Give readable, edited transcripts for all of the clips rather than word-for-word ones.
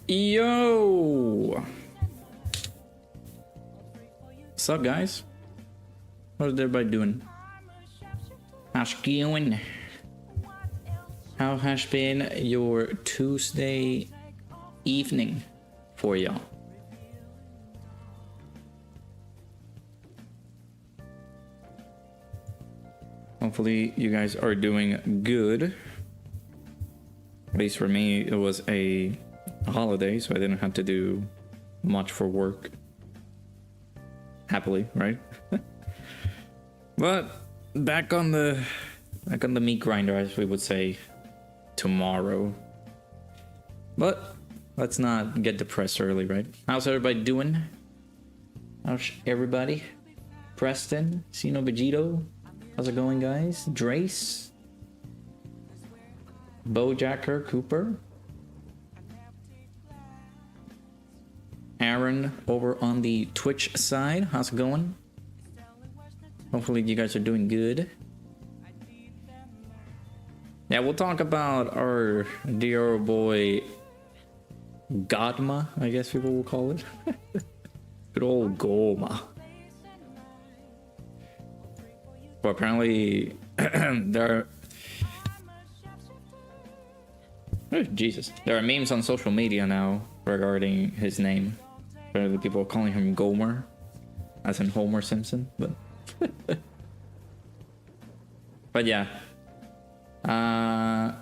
Yo! What's up, guys? How's everybody doing? How's it going? How has been your Tuesday evening for y'all? Hopefully you guys are doing good. At least for me, it was a holiday, so I didn't have to do much for work. Happily, right? But back on the meat grinder, as we would say, tomorrow. But let's not get depressed early, right? How's everybody doing? How's everybody? Preston, Sino Vegito, how's it going, guys? Drace, Bojacker Cooper, Aaron over on the Twitch side, how's it going? Hopefully you guys are doing good. Yeah, we'll talk about our dear boy Gomah, I guess people will call it. Good old Gomah. Well, apparently there are Jesus. There are memes on social media now regarding his name. Apparently people are calling him Gomer, as in Homer Simpson, but but yeah. I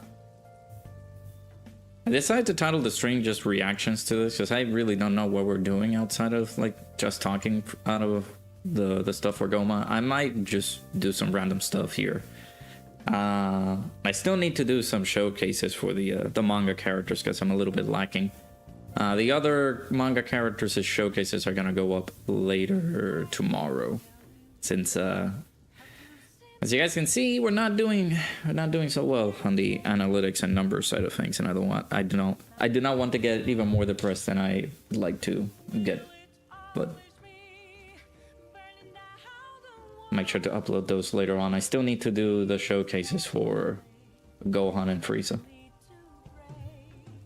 decided to title the stream just reactions to this because I really don't know what we're doing outside of like just talking out of the stuff for Gomah. I might just do some random stuff here. I still need to do some showcases for the manga characters because I'm a little bit lacking. The other manga characters' showcases are gonna go up later tomorrow, since as you guys can see, we're not doing so well on the analytics and numbers side of things, and I do not want to get even more depressed than I like to get, but make sure to upload those later on. I still need to do the showcases for Gohan and Frieza.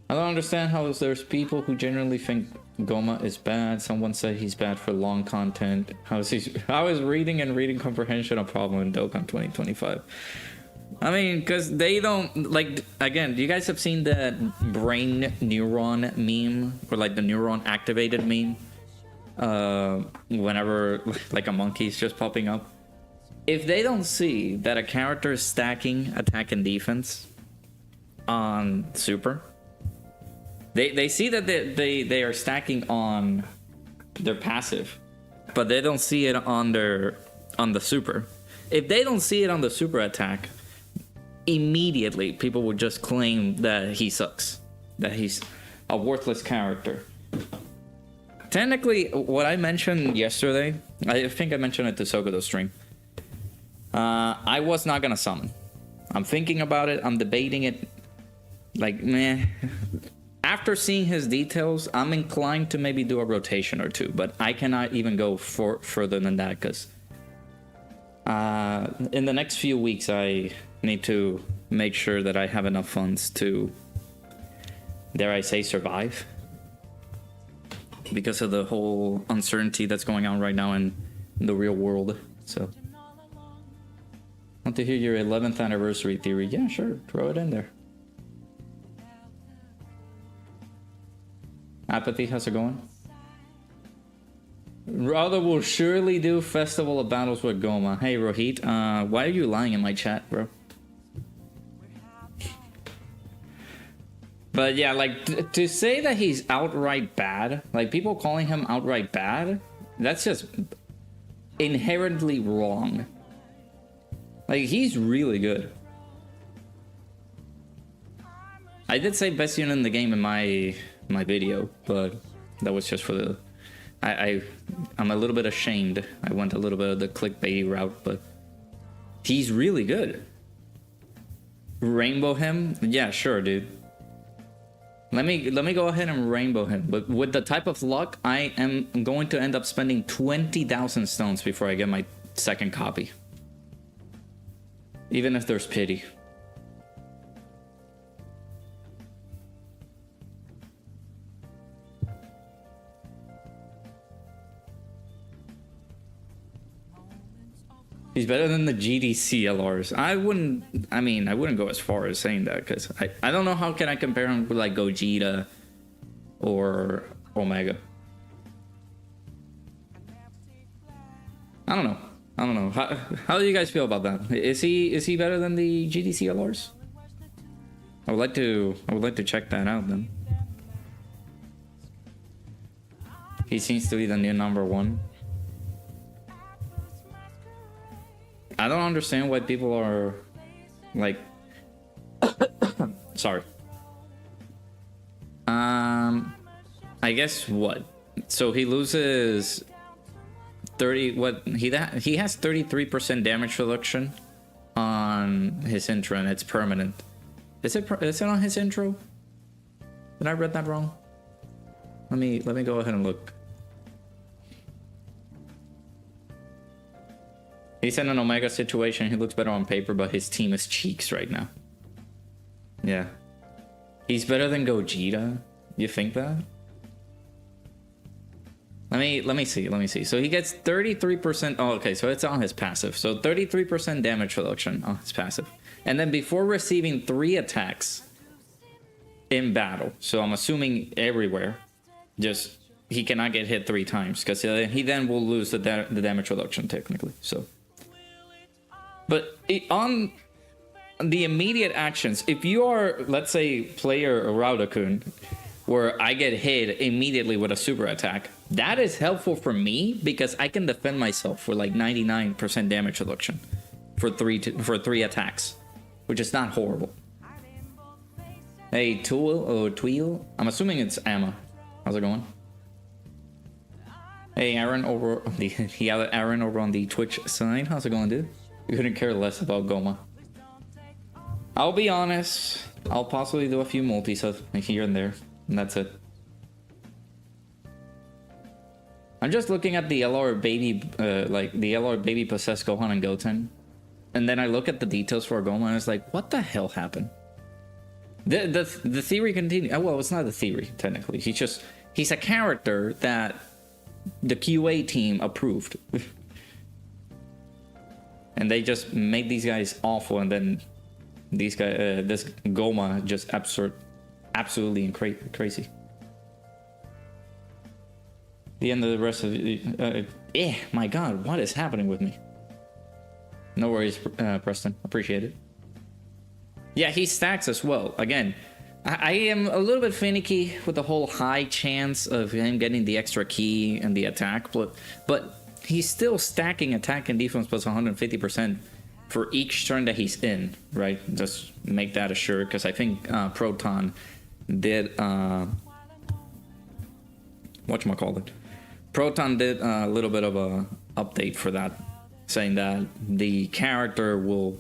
I don't understand how there's people who generally think Gomah is bad. Someone said he's bad for long content. How is reading and reading comprehension a problem in Dokkan 2025? I mean, because they don't, like, again, you guys have seen that brain neuron meme, or like the neuron activated meme? Whenever like a monkey's just popping up. If they don't see that a character is stacking attack and defense on super, they see that they are stacking on their passive, but they don't see it on the super. If they don't see it on the super attack, immediately people would just claim that he sucks, that he's a worthless character. Technically, what I mentioned yesterday, I think I mentioned it to Sokodo's stream. I was not gonna summon. I'm thinking about it. I'm debating it. Like, meh. After seeing his details, I'm inclined to maybe do a rotation or two, but I cannot even go further than that because in the next few weeks, I need to make sure that I have enough funds to, dare I say, survive. Because of the whole uncertainty that's going on right now in the real world. So, want to hear your 11th anniversary theory? Yeah, sure, throw it in there. Apathy, how's it going? Rada will surely do Festival of Battles with Gomah. Hey, Rohit, why are you lying in my chat, bro? But yeah, like, to say that he's outright bad, like, people calling him outright bad, that's just inherently wrong. Like, he's really good. I did say best unit in the game in my video, but that was just for the... I'm a little bit ashamed. I went a little bit of the clickbaity route, but he's really good. Rainbow him? Yeah, sure, dude. Let me go ahead and rainbow him, but with the type of luck, I am going to end up spending 20,000 stones before I get my second copy. Even if there's pity. He's better than the GDC LRs. I wouldn't go as far as saying that, because I don't know how can I compare him with like Gogeta or Omega. I don't know. How do you guys feel about that? Is he better than the GDC LRs? I would like to check that out then. He seems to be the new #1. I don't understand why people are like sorry. I guess what? So he loses 30 what he has 33% damage reduction on his intro, and it's permanent. Is it on his intro? Did I read that wrong? Let me go ahead and look. He's in an Omega situation. He looks better on paper, but his team is cheeks right now. Yeah. He's better than Gogeta? You think that? Let me see. So he gets 33%. Oh, okay, so it's on his passive. So 33% damage reduction on his passive. And then before receiving 3 attacks in battle, so I'm assuming everywhere, just he cannot get hit 3 times, because he then will lose the damage reduction technically. So, but on the immediate actions, if you are, let's say, player Raudakun, where I get hit immediately with a super attack, that is helpful for me because I can defend myself for like 99% damage reduction for 3 attacks, which is not horrible. Hey, Tweel, I'm assuming it's Emma. How's it going? Hey, Aaron over on the Twitch side. How's it going, dude? You couldn't care less about Gomah. I'll be honest. I'll possibly do a few multis here and there, and that's it. I'm just looking at the LR baby, like the LR baby possessed Gohan and Goten, and then I look at the details for Gomah, and it's like, what the hell happened? The theory continues. Well, it's not a theory technically. He's a character that the QA team approved, and they just made these guys awful, and then these guys, this Gomah, just absolutely crazy. The end of the rest of the my god, what is happening with me? No worries, Preston, appreciate it. Yeah, he stacks as well. Again, I am a little bit finicky with the whole high chance of him getting the extra key and the attack, but he's still stacking attack and defense plus 150% for each turn that he's in, right? Just make that assured, because I think Proton did whatchamacallit. Proton did a little bit of a update for that, saying that the character will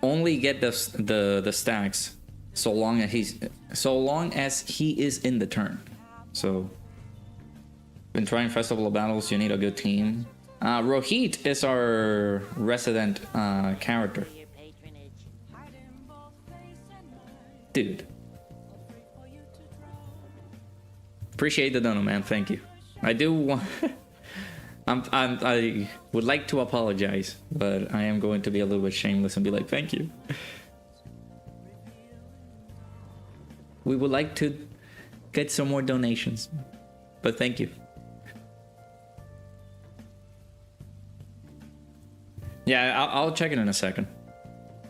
only get the stacks so long as he is in the turn. So, been trying Festival of Battles. You need a good team. Rohit is our resident character. Dude. Appreciate the dono, man. Thank you. I do want... I would like to apologize, but I am going to be a little bit shameless and be like, thank you. We would like to get some more donations, but thank you. Yeah, I'll check it in a second.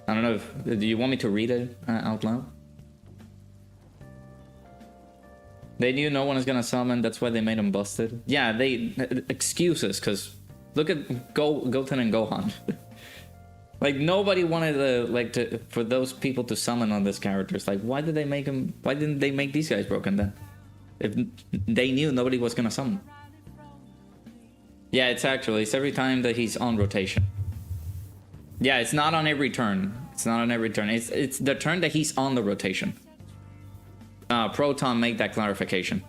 I don't know if... Do you want me to read it out loud? They knew no one was gonna summon, that's why they made him busted. Yeah, they... Excuses, because... Look at Goten and Gohan. Like, nobody wanted for those people to summon on this character. It's like, why did they make him... Why didn't they make these guys broken then? If they knew nobody was gonna summon. Yeah, it's every time that he's on rotation. Yeah, it's not on every turn. It's not on every turn. It's the turn that he's on the rotation. Proton made that clarification.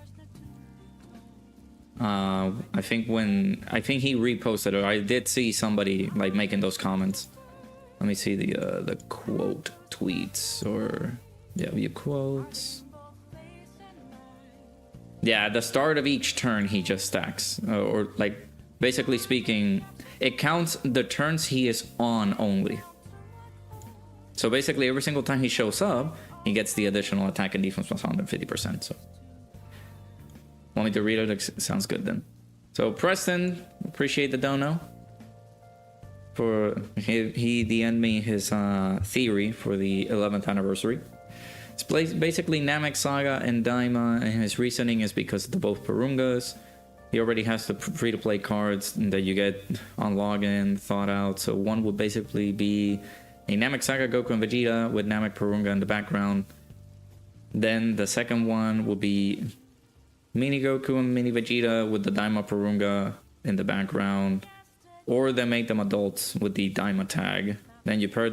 I think he reposted it. I did see somebody like making those comments. Let me see the quote tweets or view quotes. Yeah, at the start of each turn he just stacks, or like basically speaking, it counts the turns he is on only. So basically, every single time he shows up, he gets the additional attack and defense plus 150%. So, want me to read it? Sounds good then. So Preston, appreciate the dono. For he DM'd me his theory for the 11th anniversary. It's basically Namek Saga and Daima, and his reasoning is because they're both Purungas. He already has the free-to-play cards that you get on login, thought out. So one would basically be a Namek Saga Goku and Vegeta with Namek Purunga in the background. Then the second one will be Mini Goku and Mini Vegeta with the Daima Purunga in the background. Or they make them adults with the Daima tag. Then you pair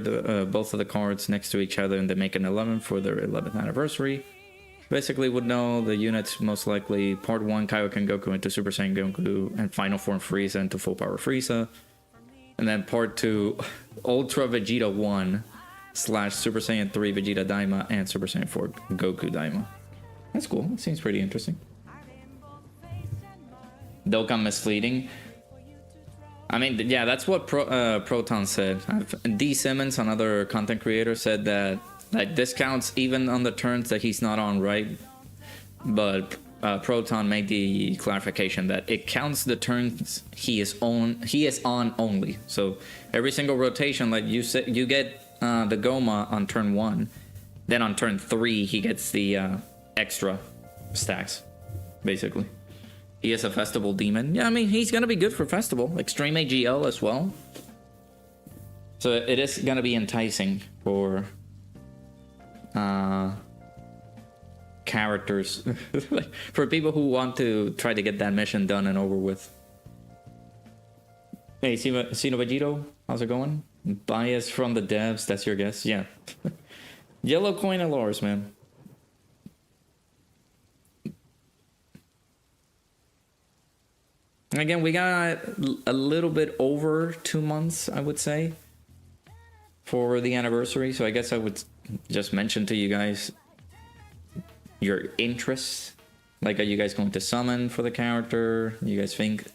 both of the cards next to each other and they make an 11 for their 11th anniversary. Basically would know the units most likely part 1 Kaioken Goku into Super Saiyan Goku and Final Form Frieza into Full Power Frieza. And then part 2 Ultra Vegeta 1 / Super Saiyan 3 Vegeta Daima and Super Saiyan 4 Goku Daima. That's cool. That seems pretty interesting. Dokkan misleading. I mean, yeah, that's what Proton said. D. Simmons, another content creator, said that this counts even on the turns that he's not on, right? But Proton made the clarification that it counts the turns he is on only. So every single rotation, like you get the Gomah on turn 1, then on turn 3 he gets the extra stacks, basically. He is a festival demon. Yeah, I mean, he's gonna be good for festival. Extreme AGL as well. So it is gonna be enticing for characters. Like, for people who want to try to get that mission done and over with. Hey, Sino Vegito, how's it going? Bias from the devs, that's your guess? Yeah. Yellow coin and Lars, man. Again, we got a little bit over 2 months, I would say, for the anniversary. So I guess I would just mention to you guys your interests. Like, are you guys going to summon for the character? You guys think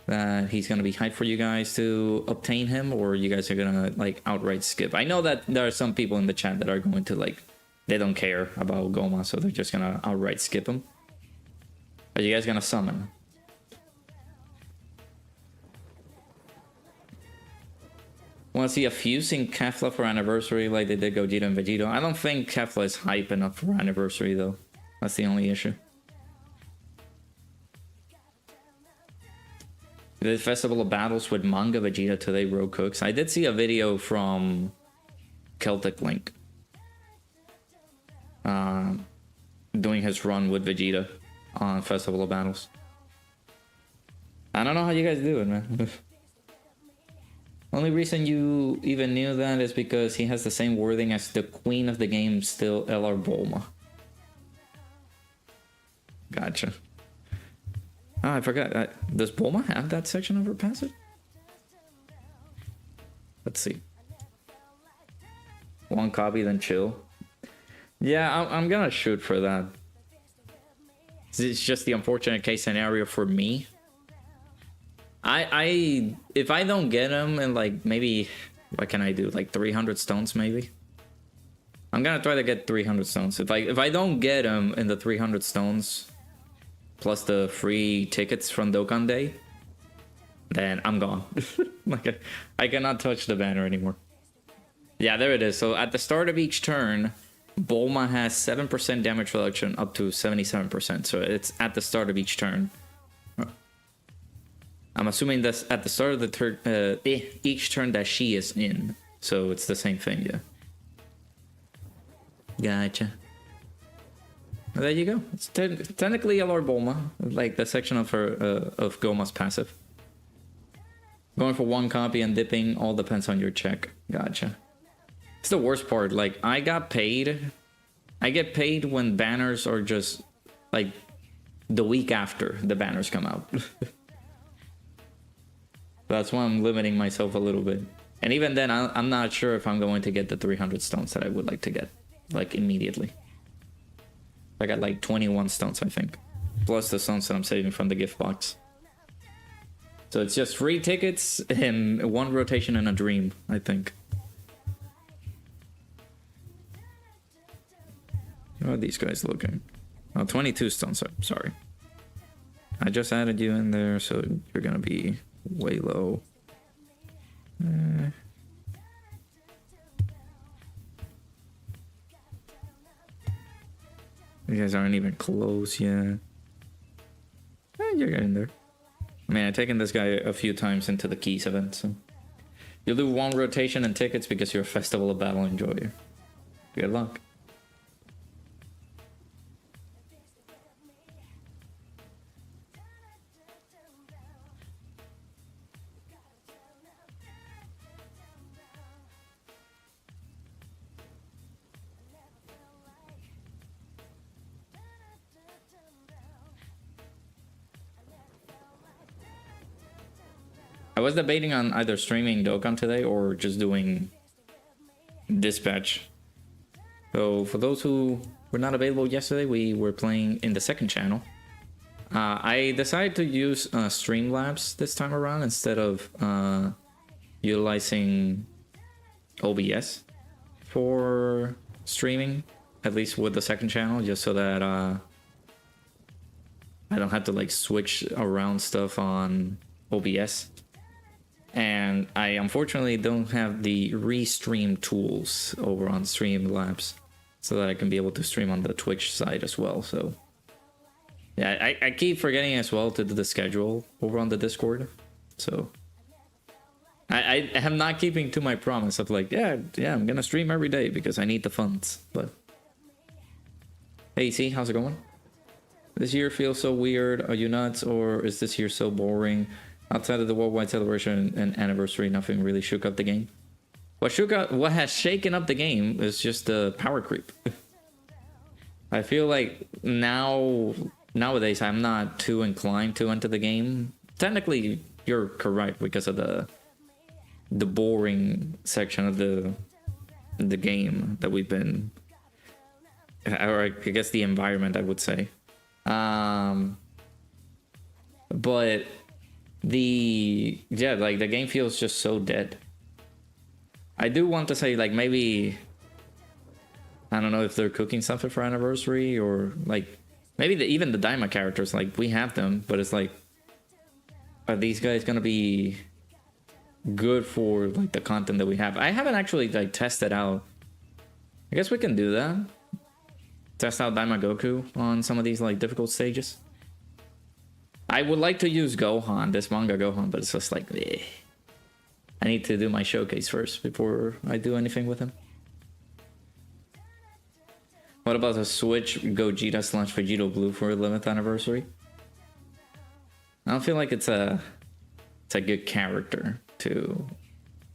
that he's going to be hyped for you guys to obtain him? Or you guys are going to, like, outright skip? I know that there are some people in the chat that are going to, like, they don't care about Gomah, so they're just going to outright skip him. Are you guys going to summon? Want to see a fusing Kefla for anniversary like they did Gogeta and Vegeta? I don't think Kefla is hype enough for anniversary though. That's the only issue. The Festival of Battles with Manga Vegeta today, Bro Cooks. I did see a video from Celtic Link. Doing his run with Vegeta on Festival of Battles. I don't know how you guys do it, man. Only reason you even knew that is because he has the same wording as the queen of the game, still LR Bulma. Gotcha. Ah, I forgot. Does Bulma have that section of her passive? Let's see. One copy, then chill. Yeah, I'm gonna shoot for that. It's just the unfortunate case scenario for me. If I don't get him in, like, maybe, what can I do, like 300 stones maybe? I'm gonna try to get 300 stones. If I don't get him in the 300 stones plus the free tickets from Dokkan Day, then I'm gone. Like, I cannot touch the banner anymore. Yeah, there it is. So at the start of each turn, Bulma has 7% damage reduction up to 77%. So it's at the start of each turn. I'm assuming that's at the start of the turn, each turn that she is in. So it's the same thing, yeah. Gotcha. Well, there you go. It's technically a Lord Bulma, like the section of her of Gomah's passive. Going for one copy and dipping all depends on your check. Gotcha. It's the worst part. Like, I got paid. I get paid when banners are just like the week after the banners come out. That's why I'm limiting myself a little bit. And even then, I'm not sure if I'm going to get the 300 stones that I would like to get, like, immediately. I got like 21 stones, I think. Plus the stones that I'm saving from the gift box. So it's just free tickets and one rotation and a dream, I think. How are these guys looking? Oh, 22 stones up, sorry. I just added you in there, so you're gonna be way low. You guys aren't even close yet. You're getting there. I mean, I've taken this guy a few times into the Keys event, so... You'll do one rotation and tickets because you're a Festival of Battle enjoyer. Good luck. I was debating on either streaming Dokkan today or just doing Dispatch. So for those who were not available yesterday, we were playing in the second channel. I decided to use Streamlabs this time around instead of utilizing OBS for streaming, at least with the second channel, just so that I don't have to like switch around stuff on OBS. And I unfortunately don't have the restream tools over on Streamlabs so that I can be able to stream on the Twitch side as well. So yeah, I keep forgetting as well to do the schedule over on the Discord. So I am not keeping to my promise of like, yeah, I'm gonna stream every day because I need the funds. But hey, see, how's it going? This year feels so weird. Are you nuts, or is this year so boring? Outside of the worldwide celebration and anniversary, nothing really shook up the game. What has shaken up the game is just the power creep. I feel like nowadays I'm not too inclined to enter the game. Technically, you're correct because of the boring section of the game that we've been, or I guess the environment, I would say. But the game feels just so dead. I do want to say, like, maybe I don't know if they're cooking something for anniversary, or like maybe even the Daima characters, like, we have them, but it's like, are these guys gonna be good for like the content that we have? I haven't actually like tested out. I guess we can do that. Test out Daima Goku on some of these like difficult stages. I would like to use Gohan, this manga Gohan, but it's just like, eh. I need to do my showcase first before I do anything with him. What about the Switch Gogeta / Vegito Blue for 11th anniversary? I don't feel like it's a good character to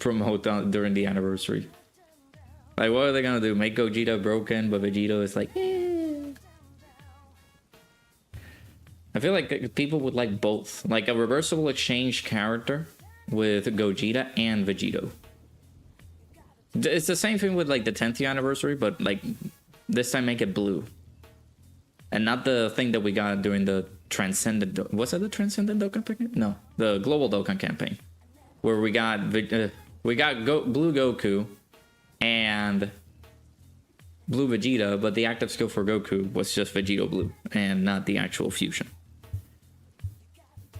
promote during the anniversary. Like, what are they gonna do? Make Gogeta broken, but Vegito is like, eh. I feel like people would like both, like a reversible exchange character with Gogeta and Vegito. It's the same thing with like the 10th anniversary, but like this time make it blue, and not the thing that we got during the Transcendent. Was it the Transcendent Dokkan campaign? No, the Global Dokkan campaign, where we got Blue Goku and Blue Vegeta, but the active skill for Goku was just Vegito Blue and not the actual fusion.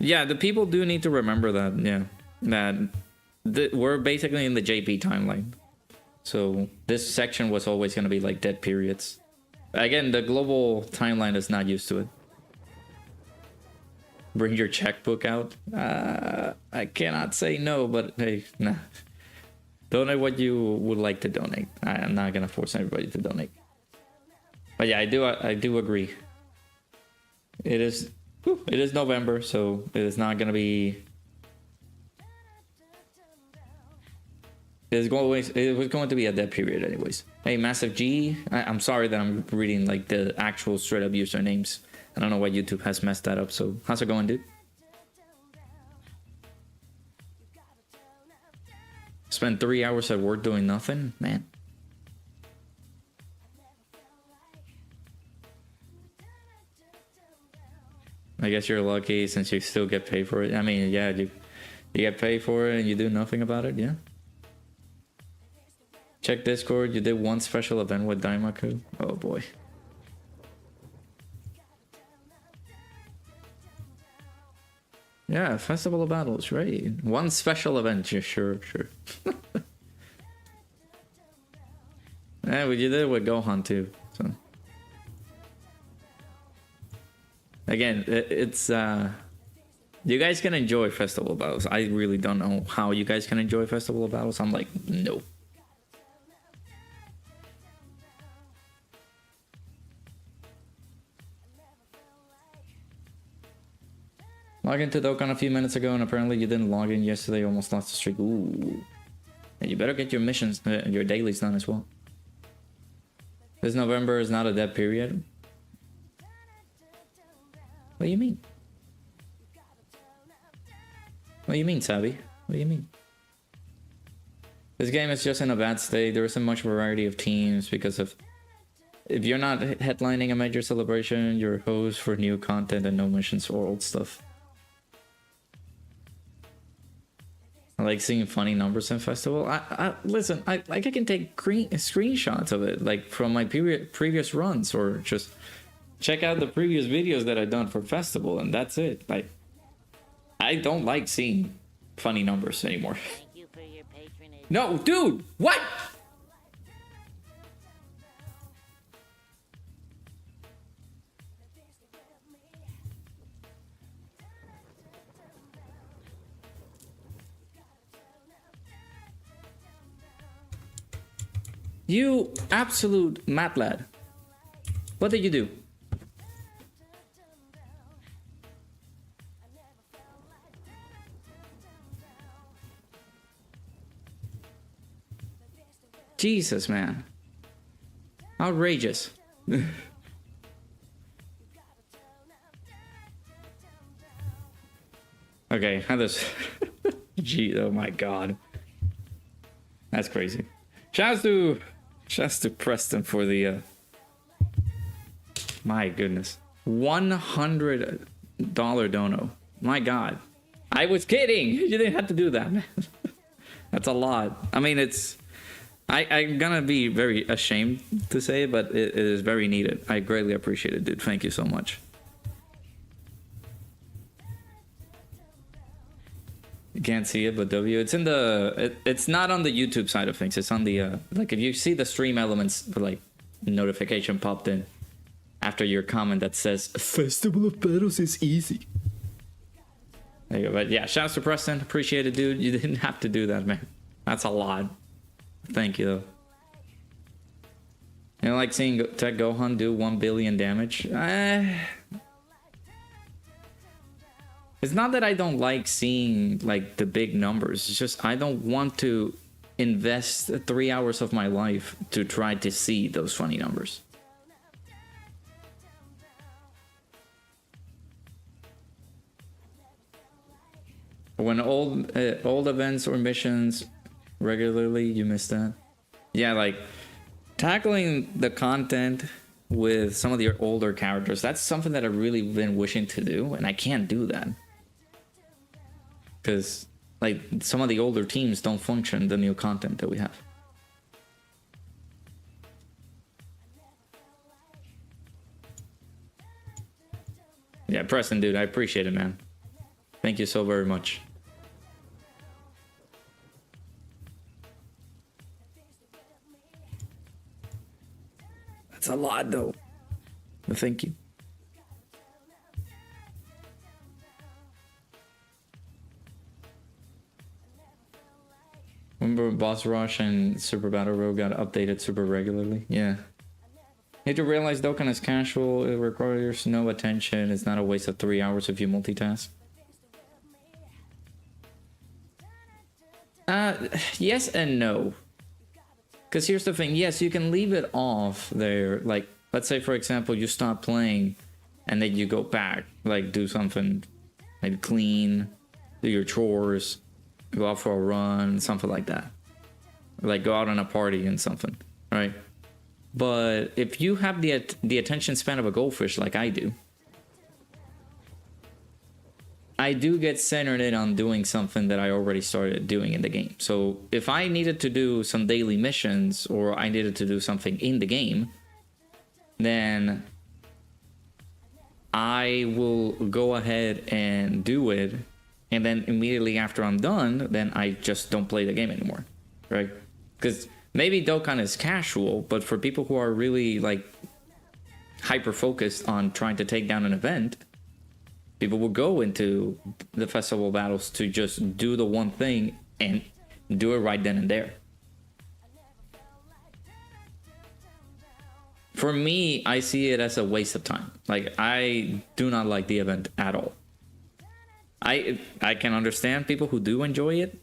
Yeah, the people do need to remember that, yeah, that we're basically in the JP timeline. So this section was always going to be like dead periods. Again, the global timeline is not used to it. Bring your checkbook out. I cannot say no, but hey, nah. Donate what you would like to donate. I'm not going to force anybody to donate. But yeah, I do agree. It is November, so it is not gonna be. It was going to be a dead period, anyways. Hey, Massive G. I'm sorry that I'm reading like the actual straight up usernames. I don't know why YouTube has messed that up. So how's it going, dude? Spent 3 hours at work doing nothing, man. I guess you're lucky since you still get paid for it. I mean, yeah, You get paid for it and you do nothing about it, yeah. Check Discord, you did one special event with Daimaku. Oh boy. Yeah, Festival of Battles, right? One special event, yeah, sure. Yeah, we did it with Gohan too, so. Again, it's you guys can enjoy Festival of Battles. I really don't know how you guys can enjoy Festival of Battles. I'm like, no. Log into Dokkan a few minutes ago, and apparently you didn't log in yesterday. Almost lost the streak. Ooh. And you better get your missions, your dailies done as well. This November is not a dead period. What do you mean? What do you mean, Savvy? What do you mean? This game is just in a bad state. There isn't much variety of teams because of... If you're not headlining a major celebration, you're a host for new content and no missions for old stuff. I like seeing funny numbers in Festival. Listen, I can take screenshots of it, like from my previous runs, or just check out the previous videos that I've done for Festival, and that's it. Like, I don't like seeing funny numbers anymore. Thank you for your patronage. No, dude, what? You absolute mad lad. What did you do? Jesus, man. Outrageous. Okay, how this... Gee, oh my god. That's crazy. Shouts to Preston for the... My goodness. $100 dono. My god. I was kidding! You didn't have to do that, man. That's a lot. I mean, it's... I'm gonna be very ashamed to say it, but it is very needed. I greatly appreciate it, dude. Thank you so much. You can't see it, but W. It's in the... it's not on the YouTube side of things. It's on the... like, if you see the stream elements, like, notification popped in after your comment that says, Festival of Battles is easy. There you go. But yeah, shouts to Preston. Appreciate it, dude. You didn't have to do that, man. That's a lot. Thank you, though. You know, like seeing Tech Gohan do 1 billion damage? It's not that I don't like seeing, like, the big numbers. It's just I don't want to invest 3 hours of my life to try to see those funny numbers. When old events or missions regularly, you miss that. Yeah, like tackling the content with some of the older characters, that's something that I've really been wishing to do, and I can't do that because like some of the older teams don't function the new content that we have. Yeah, Preston, dude, I appreciate it, man. Thank you so very much. That's a lot, though. But thank you. Remember Boss Rush and Super Battle Road got updated super regularly? Yeah. You need to realize Dokkan is casual, it requires no attention, it's not a waste of 3 hours if you multitask. Yes and no. Because here's the thing, yes, you can leave it off there. Like, let's say, for example, you stop playing and then you go back, like, do something, like clean, do your chores, go out for a run, something like that. Like, go out on a party and something, right? But if you have the attention span of a goldfish like I do, I do get centered in on doing something that I already started doing in the game. So if I needed to do some daily missions or I needed to do something in the game, then I will go ahead and do it. And then immediately after I'm done, then I just don't play the game anymore, right? Because maybe Dokkan is casual, but for people who are really like hyper focused on trying to take down an event, people will go into the festival battles to just do the one thing and do it right then and there. For me, I see it as a waste of time. Like, I do not like the event at all. I can understand people who do enjoy it,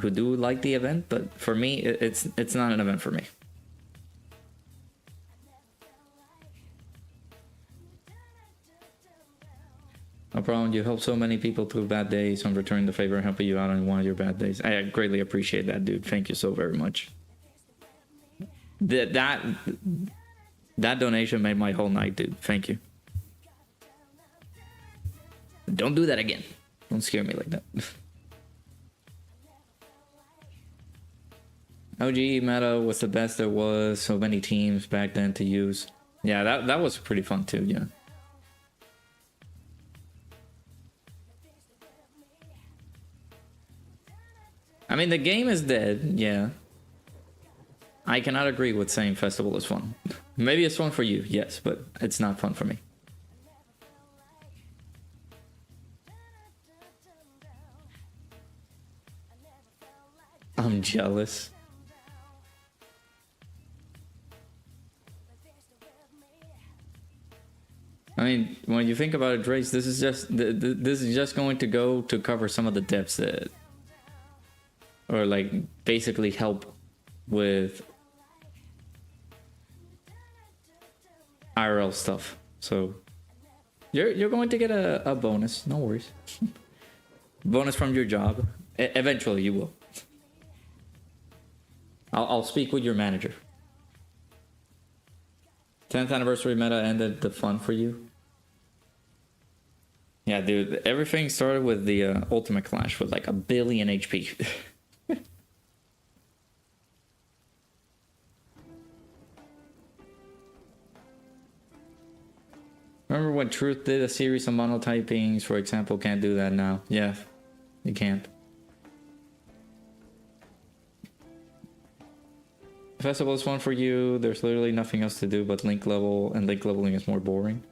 who do like the event, but for me, it's not an event for me. No problem. You help so many people through bad days. I'm returning the favor and helping you out on one of your bad days. I greatly appreciate that, dude. Thank you so very much. That donation made my whole night, dude. Thank you. Don't do that again. Don't scare me like that. OG meta was the best there was. So many teams back then to use. Yeah, that was pretty fun too, yeah. I mean, the game is dead, yeah. I cannot agree with saying festival is fun. Maybe it's fun for you, yes, but it's not fun for me. I'm jealous. I mean, when you think about it, Drace, this is just going to go to cover some of the depths that, or like basically help with IRL stuff. So you're going to get a bonus, no worries. Bonus from your job. Eventually you will. I'll speak with your manager. 10th anniversary meta ended the fun for you. Yeah, dude, everything started with the Ultimate Clash with like 1 billion HP. Remember when Truth did a series of monotypings, for example? Can't do that now. Yeah, you can't. Festival is fun for you. There's literally nothing else to do but link level, and link leveling is more boring.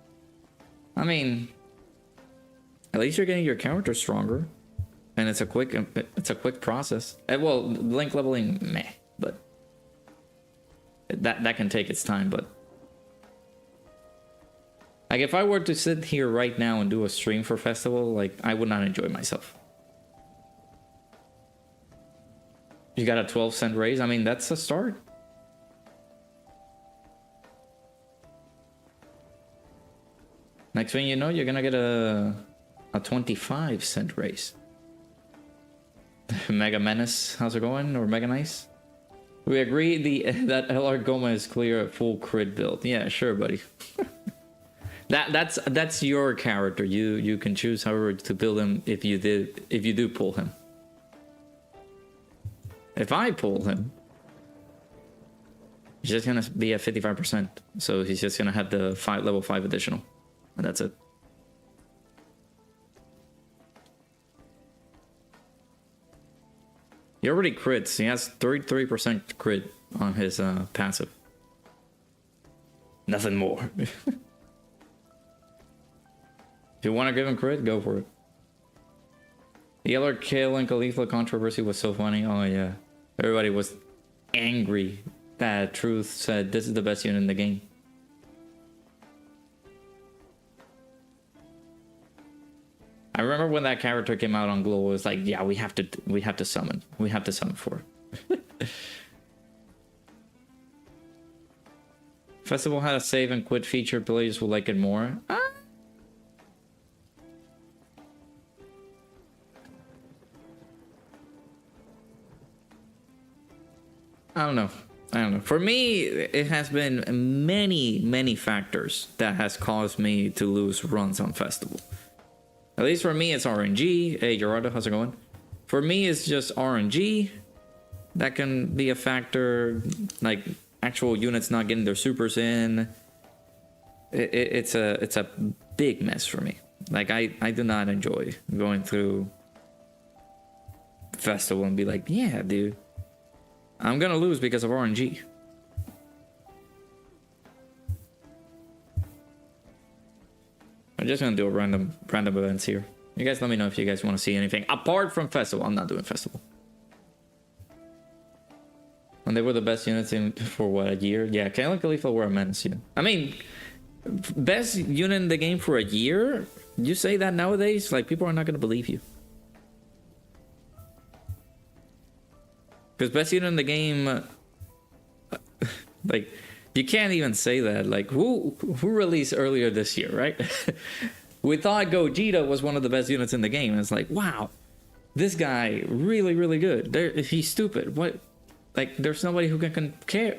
I mean, at least you're getting your character stronger, and it's a quick process. Well, link leveling, meh, but that can take its time. But like, if I were to sit here right now and do a stream for festival, like, I would not enjoy myself. You got a 12-cent raise. I mean, that's a start. Next thing you know, you're gonna get a 25-cent raise. Mega Menace, how's it going? Or Mega Nice? We agree that LR Gomah is clear at full crit build. Yeah, sure, buddy. That's your character. You can choose however to build him if you do pull him. If I pull him, he's just gonna be at 55%. So he's just gonna have the level 5 additional. And that's it. He already crits. He has 33% crit on his passive. Nothing more. If you want to give him crit, go for it. The Yellow Kill and Khalifa controversy was so funny. Oh yeah. Everybody was angry that Truth said this is the best unit in the game. I remember when that character came out on Global, it was like, yeah, we have to summon. We have to summon for it. Festival had a save and quit feature. Players will like it more. I don't know. For me, it has been many factors that has caused me to lose runs on Festival. At least for me, it's RNG. Hey, Gerardo, how's it going? For me, it's just RNG. That can be a factor. Like, actual units not getting their supers in. It's a big mess for me. Like, I do not enjoy going through festival and be like, yeah, dude, I'm gonna lose because of RNG. I'm just gonna do a random events here. You guys let me know if you guys want to see anything apart from festival. I'm not doing festival. And they were the best units in for what, a year? Yeah, Kale and Khalifa were a menace. Yeah. I mean, best unit in the game for a year? You say that nowadays, like, people are not gonna believe you. Because best unit in the game, like, you can't even say that. Like, who released earlier this year, right? We thought Gogeta was one of the best units in the game. And it's like, wow, this guy really, really good. He's stupid. What? Like, there's nobody who can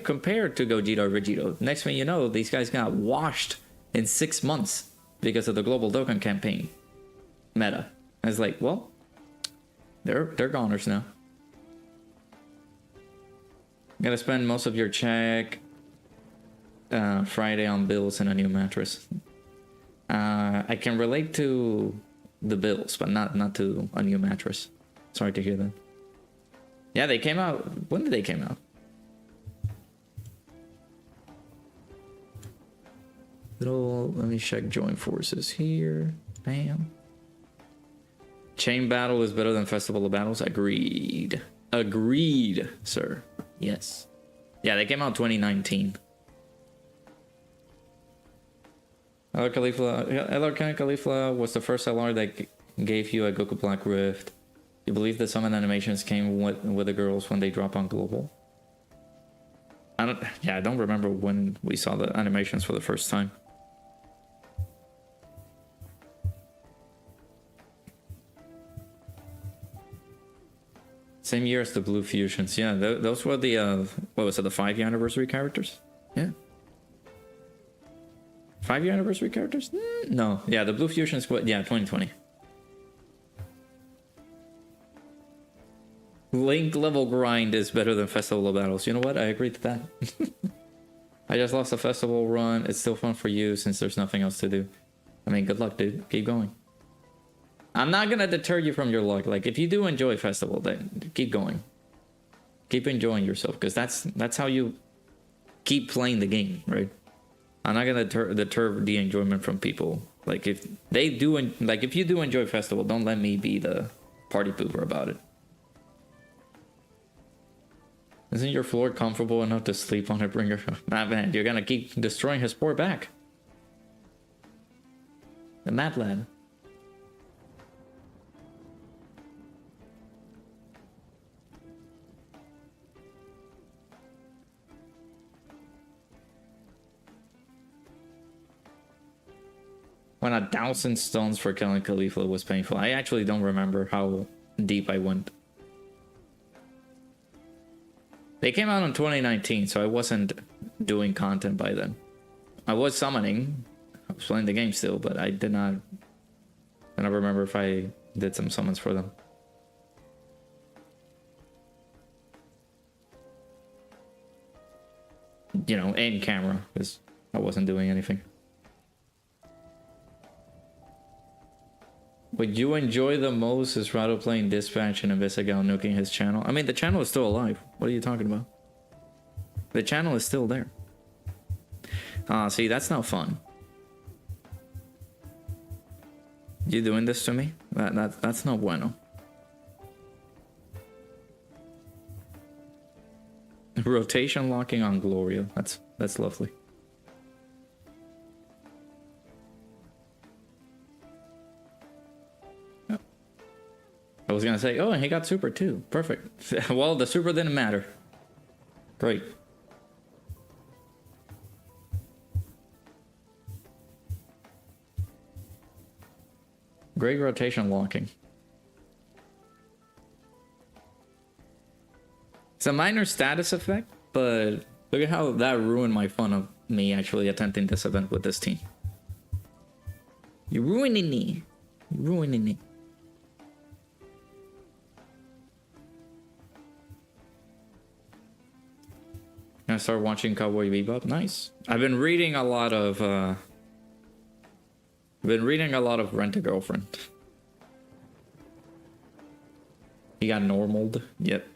compare to Gogeta or Vegito. Next thing you know, these guys got washed in 6 months because of the global Dokkan campaign meta. And it's like, well, they're goners now. Gotta spend most of your check Friday on bills and a new mattress. I can relate to the bills, but not to a new mattress. Sorry to hear that. Yeah, they came out. When did they came out? Let me check join forces here. Bam. Chain battle is better than festival of battles. Agreed. Agreed, sir. Yes. Yeah, they came out 2019. LR Khalifa was the first LR that gave you a Goku Black Rift. You believe that some of the animations came with the girls when they drop on global? I don't remember when we saw the animations for the first time. Same year as the Blue Fusions. Yeah, those were the, what was it, the 5-year anniversary characters? Yeah. 5-year anniversary characters? No. Yeah, the Blue Fusions, yeah, 2020. Link level grind is better than Festival of Battles. You know what? I agree to that. I just lost a festival run. It's still fun for you since there's nothing else to do. I mean, good luck, dude. Keep going. I'm not gonna deter you from your luck. Like, if you do enjoy festival, then keep going. Keep enjoying yourself, because that's how you keep playing the game, right? I'm not gonna deter the enjoyment from people. Like, if they do, if you do enjoy festival, don't let me be the party pooper about it. Isn't your floor comfortable enough to sleep on it? Bring your... Nah, man, you're gonna keep destroying his poor back. The mad lad. When 1,000 stones for killing Khalifa was painful. I actually don't remember how deep I went. They came out in 2019, so I wasn't doing content by then. I was summoning. I was playing the game still, but I did not... I don't remember if I did some summons for them. You know, in camera, because I wasn't doing anything. What you enjoy the most is Rado playing Dispatch and Invisigal nuking his channel. I mean, the channel is still alive. What are you talking about? The channel is still there. See, that's not fun. You doing this to me? That's not bueno. Rotation locking on Gloria. That's lovely. I was gonna say, oh, and he got super too. Perfect. Well, the super didn't matter. Great. Great rotation locking. It's a minor status effect, but look at how that ruined my fun of me actually attempting this event with this team. You're ruining me. Ruining it. I started watching Cowboy Bebop. Nice. I've been reading a lot of Rent a Girlfriend. He got normaled. Yep.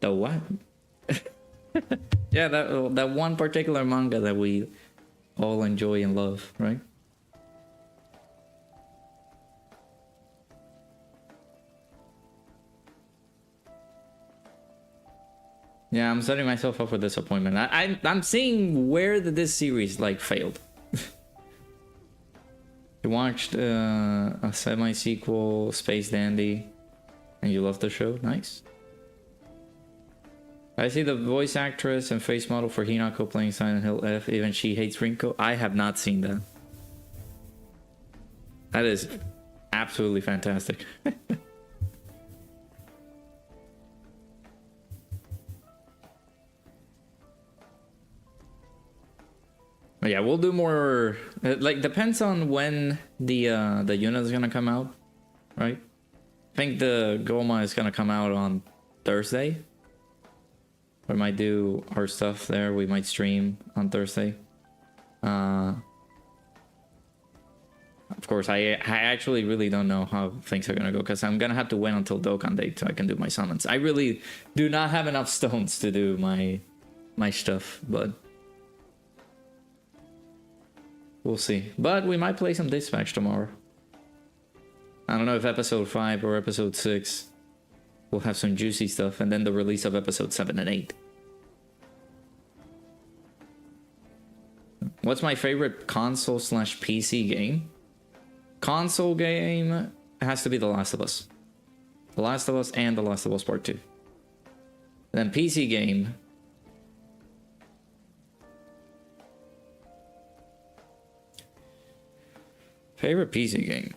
The what? Yeah, that one particular manga that we all enjoy and love, right? Yeah, I'm setting myself up for disappointment. I'm seeing where this series like failed. You watched a semi-sequel, Space Dandy, and you loved the show. Nice. I see the voice actress and face model for Hinako playing Silent Hill F. Even she hates Rinko. I have not seen that. That is absolutely fantastic. But yeah, we'll do more. Like, depends on when the unit is gonna come out, right? I think the Gomah is gonna come out on Thursday. We might do our stuff there. We might stream on Thursday. Of course, I actually really don't know how things are gonna go because I'm gonna have to wait until Dokkan date so I can do my summons. I really do not have enough stones to do my stuff, but we'll see. But we might play some Dispatch tomorrow. I don't know if episode 5 or episode 6 will have some juicy stuff, and then the release of episode 7 and 8. What's my favorite console / PC game? Console game has to be The Last of Us. The Last of Us and The Last of Us Part 2. And then PC game. Favorite PC game?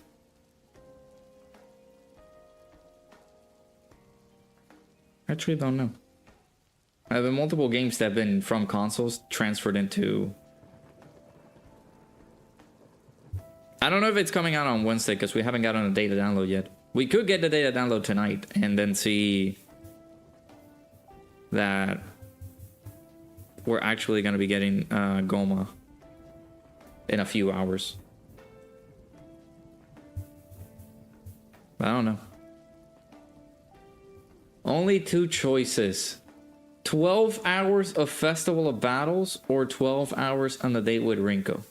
Actually don't know. I have multiple games that have been from consoles transferred into... I don't know if it's coming out on Wednesday because we haven't gotten a data download yet. We could get the data download tonight and then see that we're actually going to be getting Gomah in a few hours. I don't know. Only 2 choices. 12 hours of Festival of Battles or 12 hours on the date with Rinko.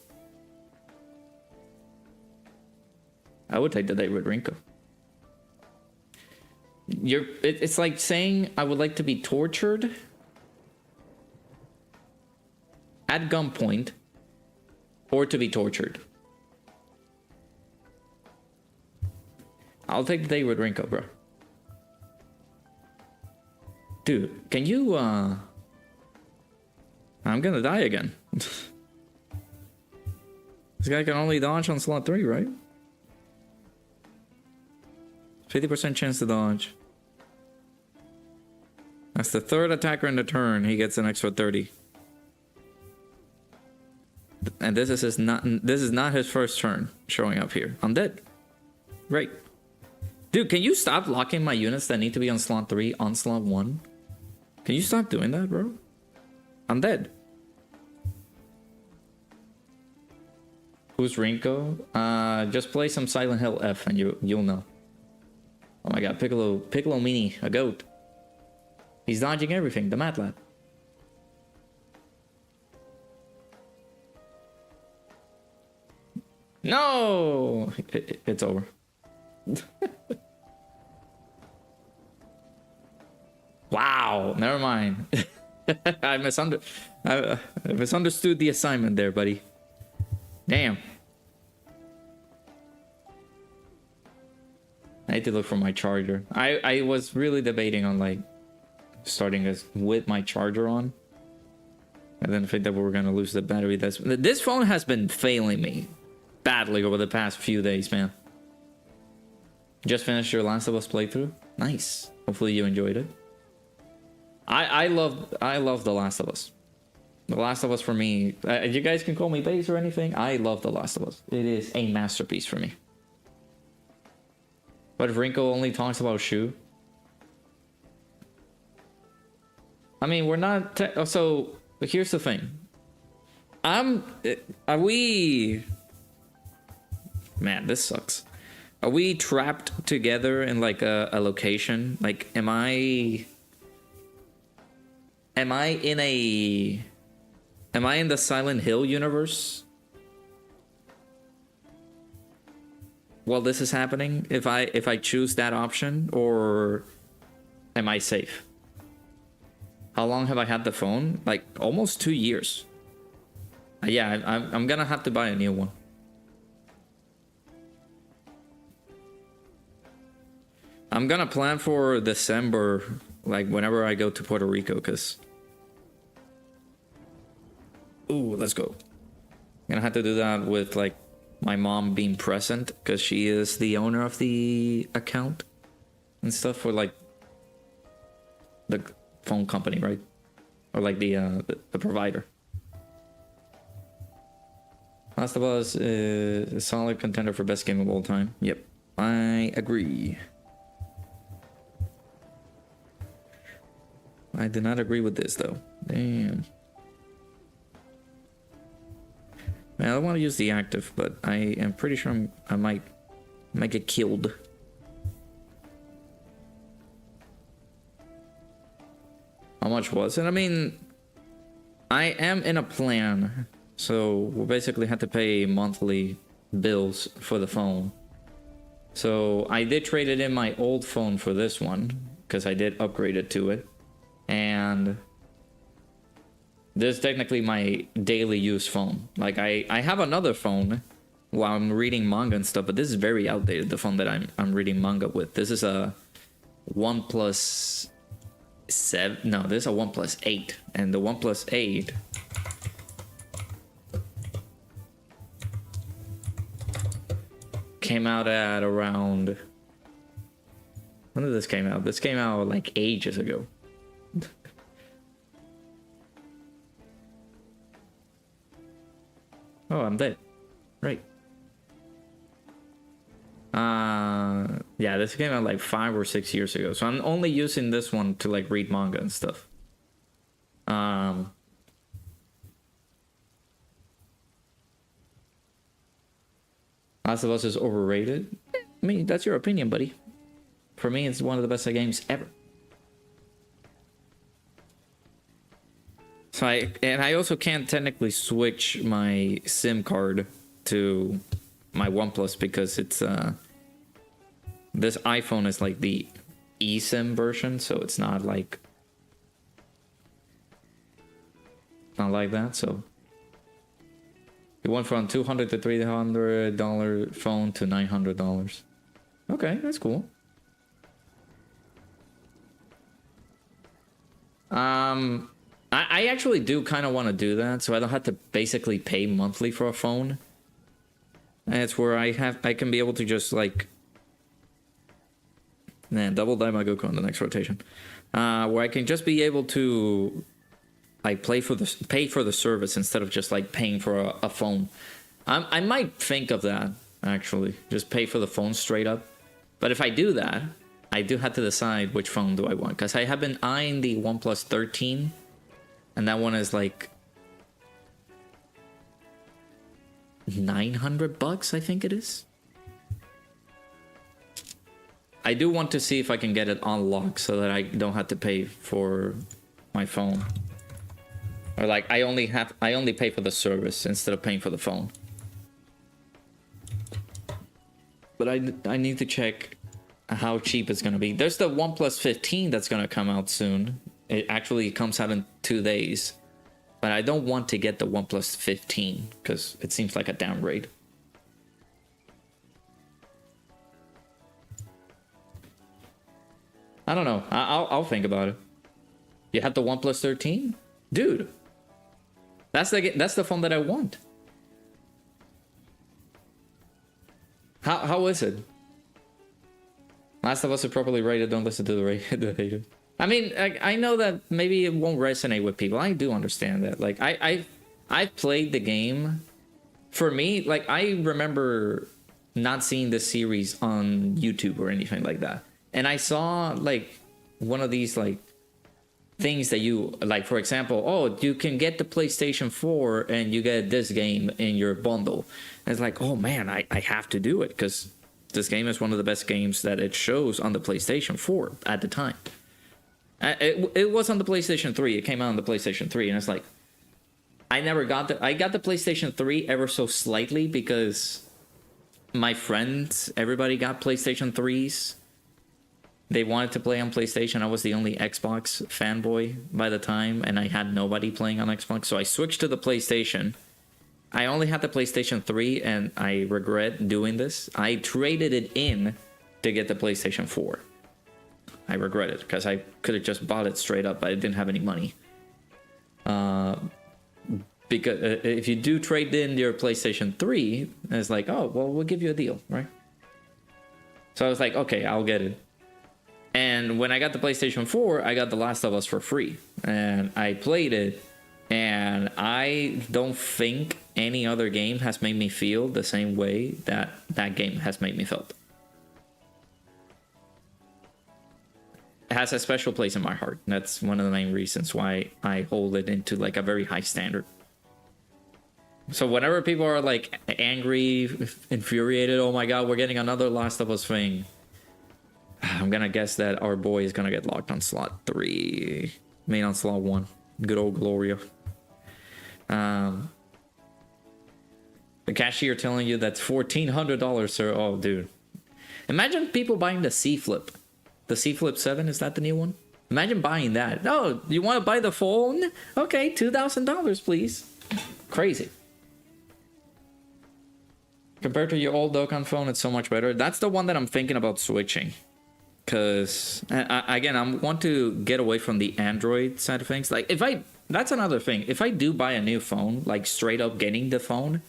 I would take the date with Rinko. It's like saying I would like to be tortured at gunpoint or to be tortured. I'll take the date with Rinko, bro. Dude, can you, I'm gonna die again. This guy can only dodge on slot 3, right? 50% chance to dodge. That's the 3rd attacker in the turn. He gets an extra 30. And this is not his first turn showing up here. I'm dead. Great. Dude, can you stop locking my units that need to be on slot 3 on slot 1? Can you stop doing that, bro? I'm dead. Who's Rinko? Just play some Silent Hill F and you'll know. Oh my god, Piccolo Mini, a goat. He's dodging everything, the Mad Lad. No! It's over. Wow, never mind. I misunderstood the assignment there, buddy. Damn. I need to look for my charger. I was really debating on like starting as with my charger on. I didn't think that we were gonna lose the battery. This phone has been failing me badly over the past few days, man. Just finished your Last of Us playthrough. Nice. Hopefully you enjoyed it. I love The Last of Us. The Last of Us for me. You guys can call me base or anything. I love The Last of Us. It is a masterpiece for me. But if Rinko only talks about Shu. I mean, we're not. So here's the thing. Are we? Man, this sucks. Are we trapped together in like a location? Like, am I in the Silent Hill universe? While this is happening, if I choose that option, or am I safe? How long have I had the phone? Like almost 2 years. Yeah, I'm gonna have to buy a new one. I'm gonna plan for December, like whenever I go to Puerto Rico, cause. Ooh, let's go. I'm gonna have to do that with like my mom being present, cause she is the owner of the account and stuff for like the phone company, right? Or like the provider. Last of Us is a solid contender for best game of all time. Yep, I agree. I did not agree with this though. Damn. Man, I don't want to use the active, but I am pretty sure I might get killed. How much was it? I mean, I am in a plan, so we basically had to pay monthly bills for the phone. So I did trade it in my old phone for this one, because I did upgrade it to it. And this is technically my daily use phone. Like I have another phone while I'm reading manga and stuff, but this is very outdated, the phone that I'm reading manga with. This is a OnePlus 7. No, this is a OnePlus 8. And the OnePlus 8 came out at around, when did this came out? This came out like ages ago. Oh, I'm dead. Right. Yeah, this came out like 5 or 6 years ago. So I'm only using this one to like read manga and stuff. Last of Us is overrated. I mean, that's your opinion, buddy. For me, it's one of the best games ever. So I also can't technically switch my SIM card to my OnePlus because it's this iPhone is like the eSIM version, so it's not like that. So it went from $200 to $300 phone to $900. Okay, that's cool. I actually do kind of want to do that, so I don't have to basically pay monthly for a phone. And it's where I can be able to just like, double Daima Goku on the next rotation, where I can just be able to like pay for the service instead of just like paying for a phone. I might think of that actually, just pay for the phone straight up. But if I do that, I do have to decide which phone do I want, because I have been eyeing the OnePlus 13. And that one is like $900, I think it is. I do want to see if I can get it unlocked so that I don't have to pay for my phone. Or like I only pay for the service instead of paying for the phone. But I need to check how cheap it's gonna be. There's the OnePlus 15 that's gonna come out soon. It actually comes out in 2 days. But I don't want to get the OnePlus 15 because it seems like a downgrade. I don't know. I'll think about it. You have the OnePlus 13? Dude. That's the phone that I want. How is it? Last of Us is properly rated. Don't listen to the haters. I mean, I know that maybe it won't resonate with people. I do understand that. Like, I've played the game. For me, like, I remember not seeing the series on YouTube or anything like that. And I saw, like, one of these, like, things that you, like, for example, oh, you can get the PlayStation 4 and you get this game in your bundle. And it's like, oh, man, I have to do it because this game is one of the best games that it shows on the PlayStation 4 at the time. It was on the PlayStation 3. It came out on the PlayStation 3, and it's like, I got the PlayStation 3 ever so slightly because my friends, everybody got PlayStation 3s. They wanted to play on PlayStation. I was the only Xbox fanboy by the time, and I had nobody playing on Xbox. So I switched to the PlayStation. I only had the PlayStation 3, and I regret doing this. I traded it in to get the PlayStation 4. I regret it, because I could have just bought it straight up, but I didn't have any money. Because if you do trade in your PlayStation 3, it's like, oh, well, we'll give you a deal, right? So I was like, okay, I'll get it. And when I got the PlayStation 4, I got The Last of Us for free. And I played it, and I don't think any other game has made me feel the same way that that game has made me feel. It has a special place in my heart. That's one of the main reasons why I hold it into like a very high standard. So whenever people are like angry, infuriated, oh my god, we're getting another Last of Us thing, I'm gonna guess that our boy is gonna get locked on slot 3. I mean on slot 1. Good old Gloria. The cashier telling you that's $1,400, sir. Oh, dude. Imagine people buying the C Flip. The C Flip 7, is that the new one? Imagine buying that. Oh, you want to buy the phone? Okay, $2,000, please. Crazy. Compared to your old Dokkan phone, it's so much better. That's the one that I'm thinking about switching. Because, again, I want to get away from the Android side of things. Like, that's another thing. If I do buy a new phone, like straight up getting the phone,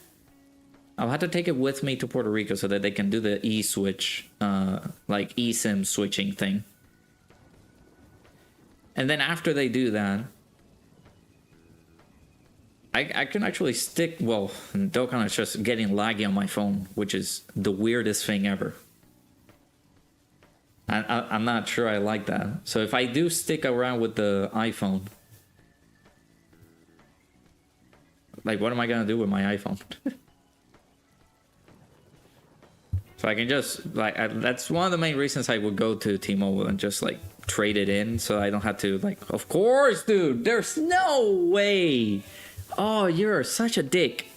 I'll have to take it with me to Puerto Rico so that they can do the e-switch, like eSIM switching thing. And then after they do that, I can actually stick, well, Dokkan is just getting laggy on my phone, which is the weirdest thing ever. I'm not sure I like that. So if I do stick around with the iPhone, like what am I gonna do with my iPhone? So I can just, like, that's one of the main reasons I would go to T-Mobile and just, like, trade it in so I don't have to, like, of course, dude, there's no way. Oh, you're such a dick.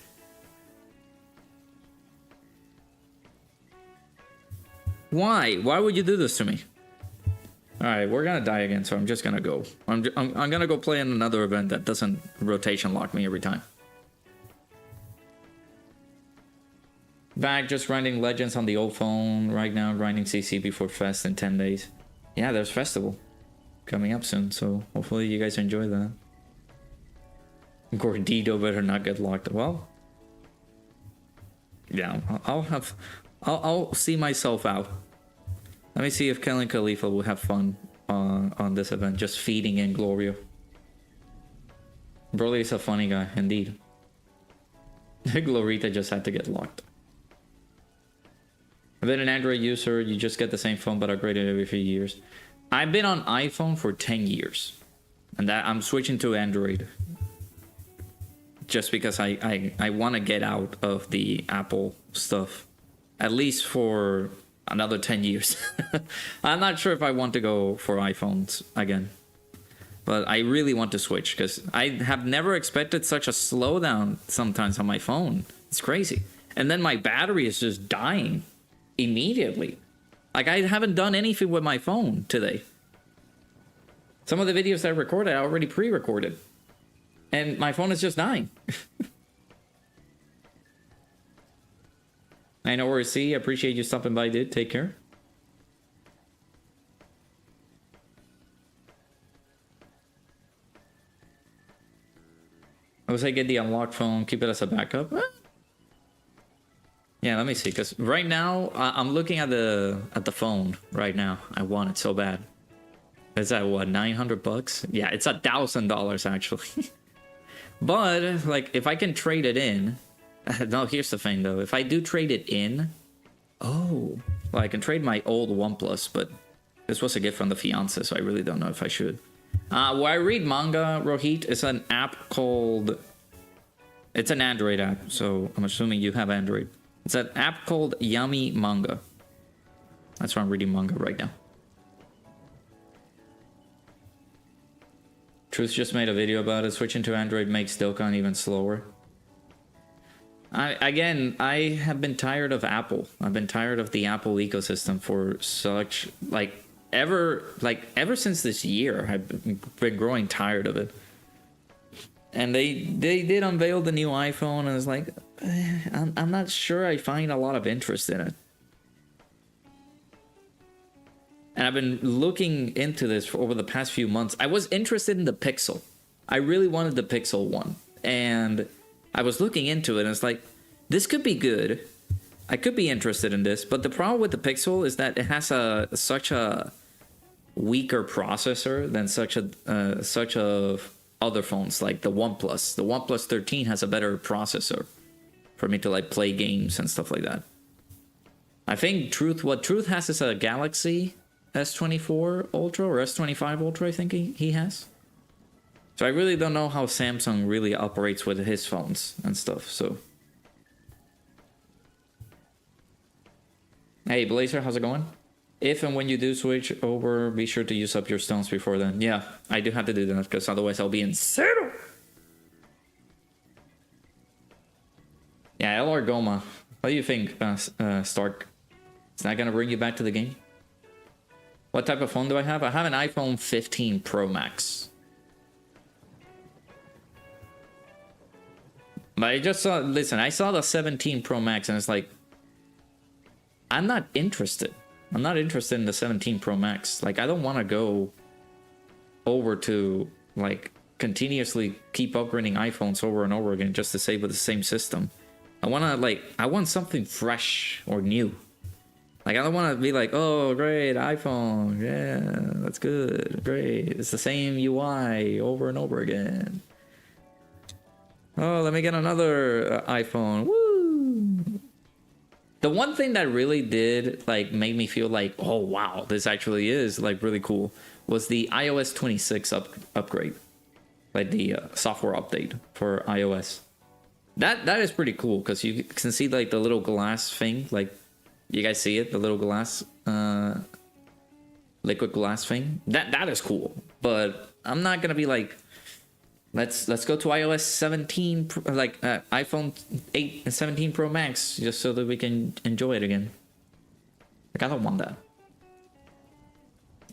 Why? Why would you do this to me? Alright, we're gonna die again, so I'm just gonna go. I'm gonna go play in another event that doesn't rotation lock me every time. Back just grinding Legends on the old phone right now, grinding CC before Fest in 10 days. Yeah, there's Festival coming up soon, so hopefully you guys enjoy that. Gordito better not get locked. Well, yeah, I'll see myself out. Let me see if Kelly and Khalifa will have fun on this event, just feeding in Gloria. Broly is a funny guy, indeed. Glorita just had to get locked. I've been an Android user, you just get the same phone but upgraded every few years. I've been on iPhone for 10 years. And that I'm switching to Android. Just because I want to get out of the Apple stuff. At least for another 10 years. I'm not sure if I want to go for iPhones again. But I really want to switch because I have never expected such a slowdown sometimes on my phone. It's crazy. And then my battery is just dying immediately. Like I haven't done anything with my phone today. Some of the videos I recorded, I already pre-recorded. And my phone is just dying. I know where to see. I appreciate you stopping by, dude. Take care. I would say get the unlocked phone, keep it as a backup. Yeah, let me see, because right now I'm looking at the phone right now. I want it so bad. Is that what, $900? Yeah, it's $1,000 actually. But like, if I can trade it in, no. Here's the thing though. If I do trade it in, oh, well, I can trade my old OnePlus, but this was a gift from the fiance, so I really don't know if I should. Where I read manga, Rohit, is an app called. It's an Android app, so I'm assuming you have Android. It's an app called Yummy Manga. That's why I'm reading manga right now. Truth just made a video about it. Switching to Android makes Dokkan even slower. I have been tired of Apple. I've been tired of the Apple ecosystem for such ever since this year. I've been growing tired of it. And they did unveil the new iPhone, and it's like, I'm not sure I find a lot of interest in it. And I've been looking into this for over the past few months. I was interested in the Pixel. I really wanted the Pixel one. And I was looking into it, and it's like, this could be good. I could be interested in this. But the problem with the Pixel is that it has such a weaker processor than such of other phones, like the OnePlus. The OnePlus 13 has a better processor for me to like play games and stuff like that. I think what Truth has is a Galaxy S24 Ultra or S25 Ultra, I think he has. So I really don't know how Samsung really operates with his phones and stuff, so. Hey Blazer, how's it going? If and when you do switch over, be sure to use up your stones before then. Yeah, I do have to do that, because otherwise I'll be insane. Yeah, LR Gomah. What do you think, Stark? Is that gonna bring you back to the game? What type of phone do I have? I have an iPhone 15 Pro Max. But I just saw, listen, I saw the 17 Pro Max and it's like, I'm not interested. I'm not interested in the 17 Pro Max. Like, I don't want to go over to, like, continuously keep upgrading iPhones over and over again just to save with the same system. I want something fresh or new. Like, I don't want to be like, oh, great, iPhone. Yeah, that's good. Great. It's the same UI over and over again. Oh, let me get another iPhone. Woo! The one thing that really did, like, make me feel like, oh, wow, this actually is, like, really cool, was the iOS 26 upgrade. Like, the software update for iOS. That is pretty cool, because you can see, like, the little glass thing, like, you guys see it? The little glass, liquid glass thing? That is cool. But I'm not gonna be like, let's go to iOS 17, like iPhone 8 and 17 Pro Max, just so that we can enjoy it again. Like, I don't want that.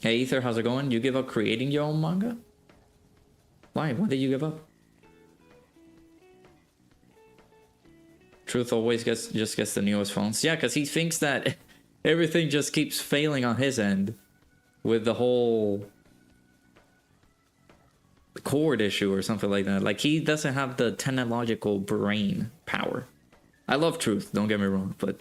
Hey Ether, how's it going? You give up creating your own manga? Why? Why did you give up? Truth always just gets the newest phones. Yeah, because he thinks that everything just keeps failing on his end with the whole cord issue or something like that. Like, he doesn't have the technological brain power. I love Truth, don't get me wrong, but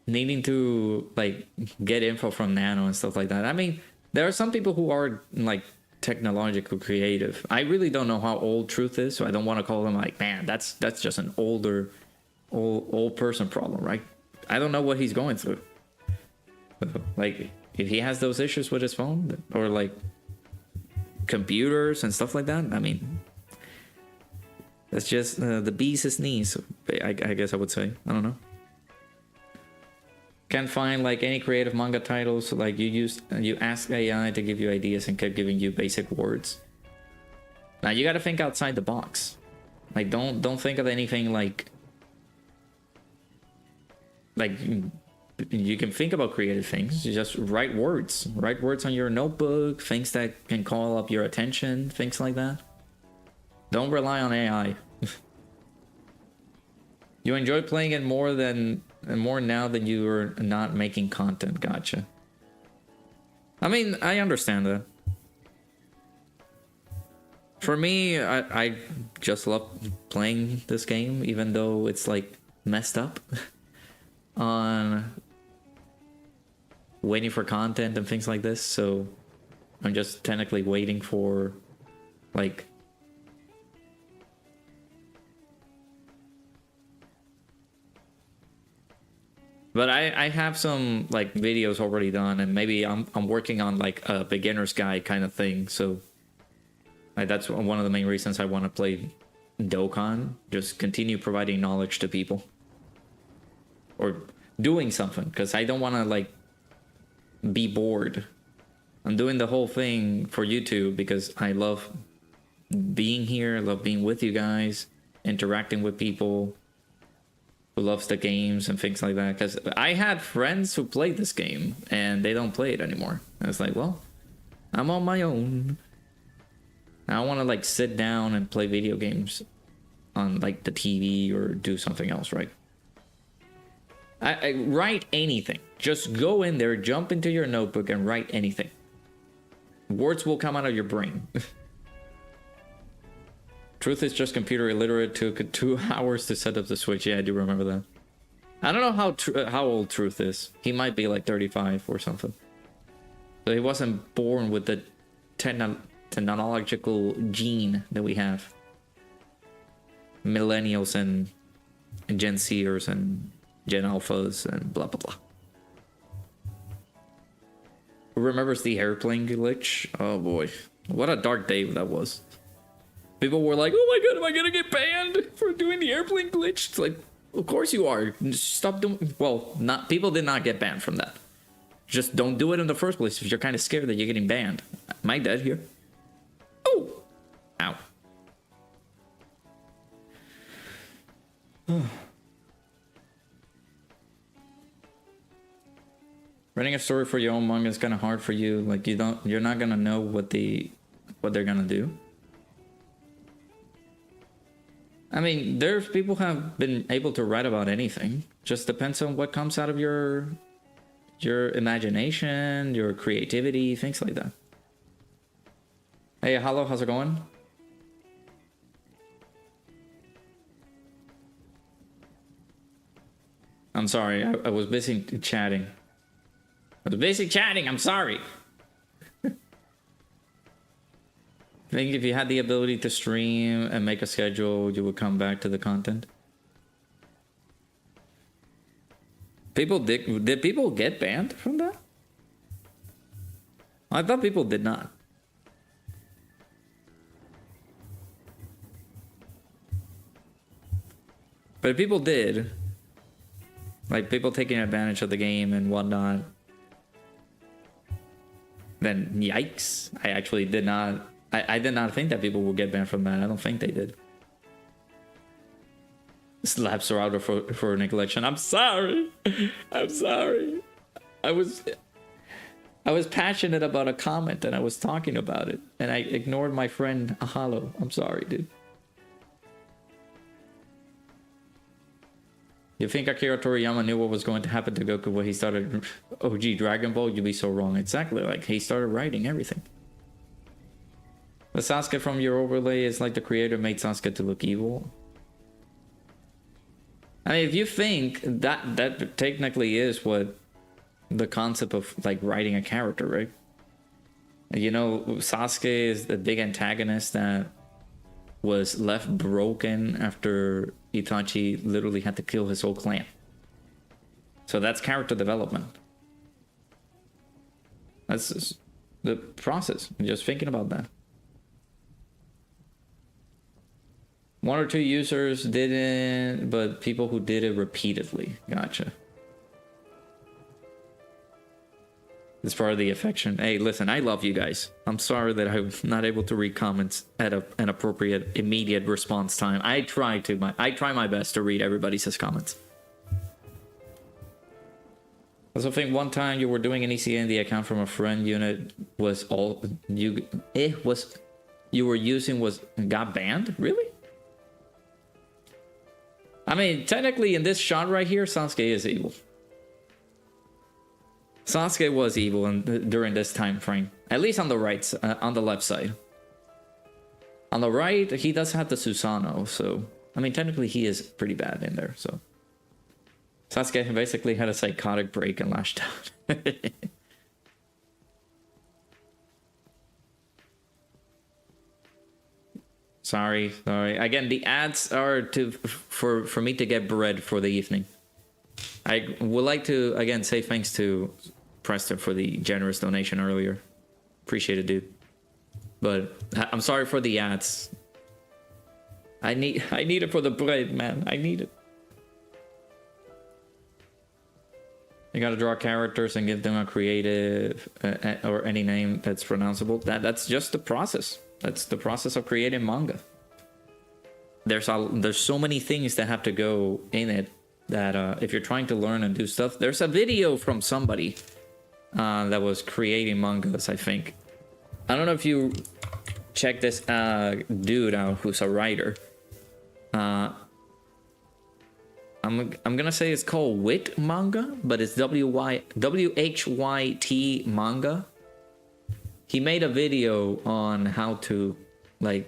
needing to, like, get info from Nano and stuff like that. I mean, there are some people who are, like, technological creative. I really don't know how old Truth is, so I don't want to call him like, man, that's just an old person problem, right? I don't know what he's going through. Like, if he has those issues with his phone or like computers and stuff like that, I mean, that's just the bee's his knees, I guess I would say. I don't know. Can't find like any creative manga titles. Like, you ask AI to give you ideas and kept giving you basic words. Now you got to think outside the box. Like, don't think of anything like you can think about creative things. You just write words on your notebook, things that can call up your attention, things like that. Don't rely on AI. You enjoy playing it more now than you are not making content. Gotcha. I mean, I understand that. For me, I just love playing this game, even though it's like messed up on waiting for content and things like this. So I'm just technically waiting for like but I have some like videos already done, and maybe I'm working on like a beginner's guide kind of thing. So like, that's one of the main reasons I want to play Dokkan. Just continue providing knowledge to people or doing something, because I don't want to like be bored. I'm doing the whole thing for YouTube because I love being here. I love being with you guys, interacting with people who loves the games and things like that. Because I had friends who played this game and they don't play it anymore. And it's like, well, I'm on my own. I want to like sit down and play video games on like the TV or do something else, right? I write anything. Just go in there, jump into your notebook and write anything. Words will come out of your brain. Truth is just computer illiterate. Took 2 hours to set up the Switch. Yeah, I do remember that. I don't know how old Truth is. He might be like 35 or something. So he wasn't born with the technological gene that we have. Millennials and Gen Zers and Gen Alphas and blah blah blah. Who remembers the airplane glitch? Oh boy, what a dark day that was. People were like, oh my god, am I gonna get banned for doing the airplane glitch? It's like, of course you are. Stop doing. Well, not people did not get banned from that. Just don't do it in the first place if you're kind of scared that you're getting banned. Am I dead here? Oh! Ow. Writing a story for your own manga is kind of hard for you. Like you're not gonna know what they're gonna do. I mean, there's people who have been able to write about anything. Just depends on what comes out of your imagination, your creativity, things like that. Hey, hello, how's it going? I'm sorry, I was busy chatting. I'm sorry. I think if you had the ability to stream and make a schedule, you would come back to the content. Did people get banned from that? I thought people did not. But if people did, like people taking advantage of the game and whatnot, then yikes. I actually did not. I did not think that people would get banned from that. I don't think they did. Slaps are out for neglection. I'm sorry. I'm sorry. I was passionate about a comment and I was talking about it and I ignored my friend Ahalo. I'm sorry, dude. You think Akira Toriyama knew what was going to happen to Goku when he started OG Dragon Ball? You'd be so wrong. Exactly. Like he started writing everything. The Sasuke from your overlay is like the creator made Sasuke to look evil. I mean, if you think that technically is what the concept of like writing a character, right? You know, Sasuke is the big antagonist that was left broken after Itachi literally had to kill his whole clan. So that's character development. That's just the process. Just thinking about that. 1 or 2 users didn't, but people who did it repeatedly. Gotcha. It's part of the affection. Hey, listen, I love you guys. I'm sorry that I'm not able to read comments at an appropriate, immediate response time. I try my best to read everybody's comments. I also think one time you were doing an ECA and the account from a friend unit was all you were using got banned? Really? I mean, technically in this shot right here, Sasuke is evil. Sasuke was evil during this time frame, at least on the right, on the left side. On the right, he does have the Susano, so I mean technically he is pretty bad in there. So Sasuke basically had a psychotic break and lashed out. Sorry. Again, the ads are for me to get bread for the evening. I would like to again say thanks to Preston for the generous donation earlier. Appreciate it, dude. But I'm sorry for the ads. I need it for the bread, man. I need it. You gotta draw characters and give them a creative or any name that's pronounceable. That's just the process. That's the process of creating manga. There's so many things that have to go in it that if you're trying to learn and do stuff, there's a video from somebody that was creating mangas, I think. I don't know if you check this dude out who's a writer. I'm gonna say it's called Wit Manga, but it's WHYT Manga. He made a video on how to like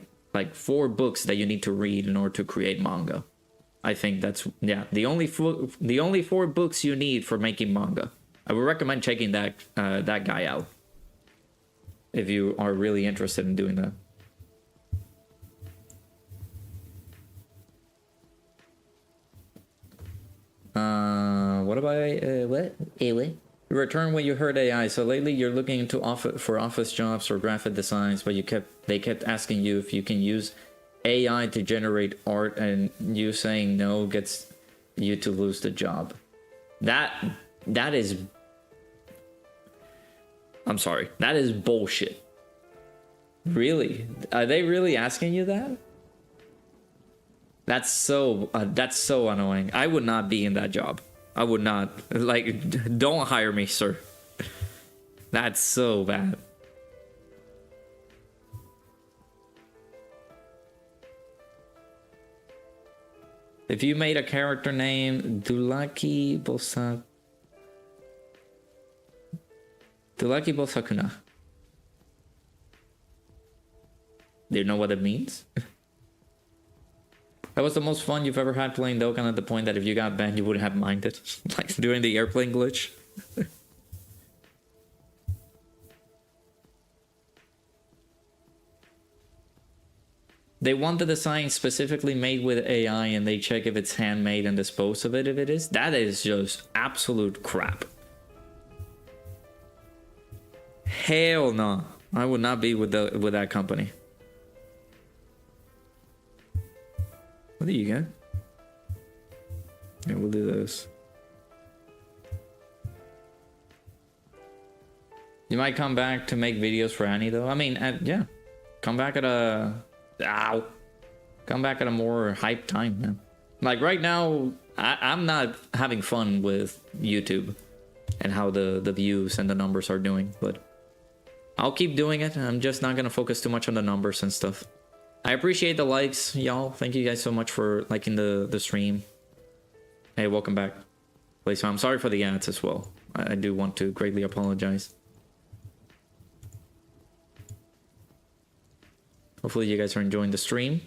4 books that you need to read in order to create manga. I think that's the only 4 books you need for making manga. I would recommend checking that guy out if you are really interested in doing that. What about what? What? Return when you heard AI. So lately you're looking into office jobs or graphic designs, but they kept asking you if you can use AI to generate art, and you saying no gets you to lose the job. That is, I'm sorry, that is bullshit. Really? Are they really asking you that? That's so annoying. I would not be in that job. I would not. Like, don't hire me, sir. That's so bad. If you made a character name Dulaki Bosakuna. Do you know what it means? That was the most fun you've ever had playing Dokkan, at the point that if you got banned, you wouldn't have minded. Like doing the airplane glitch. They want the design specifically made with AI, and they check if it's handmade and dispose of it if it is. That is just absolute crap. Hell no. I would not be with that company. What do you get? Yeah, we'll do this. You might come back to make videos for Annie, though. I mean, yeah. Come back at a... Ow. Come back at a more hype time, man. Like, right now, I'm not having fun with YouTube and how the views and the numbers are doing, but I'll keep doing it. I'm just not gonna focus too much on the numbers and stuff. I appreciate the likes, y'all. Thank you guys so much for liking the stream. Hey, welcome back. Wait, so I'm sorry for the ads as well. I do want to greatly apologize. Hopefully you guys are enjoying the stream.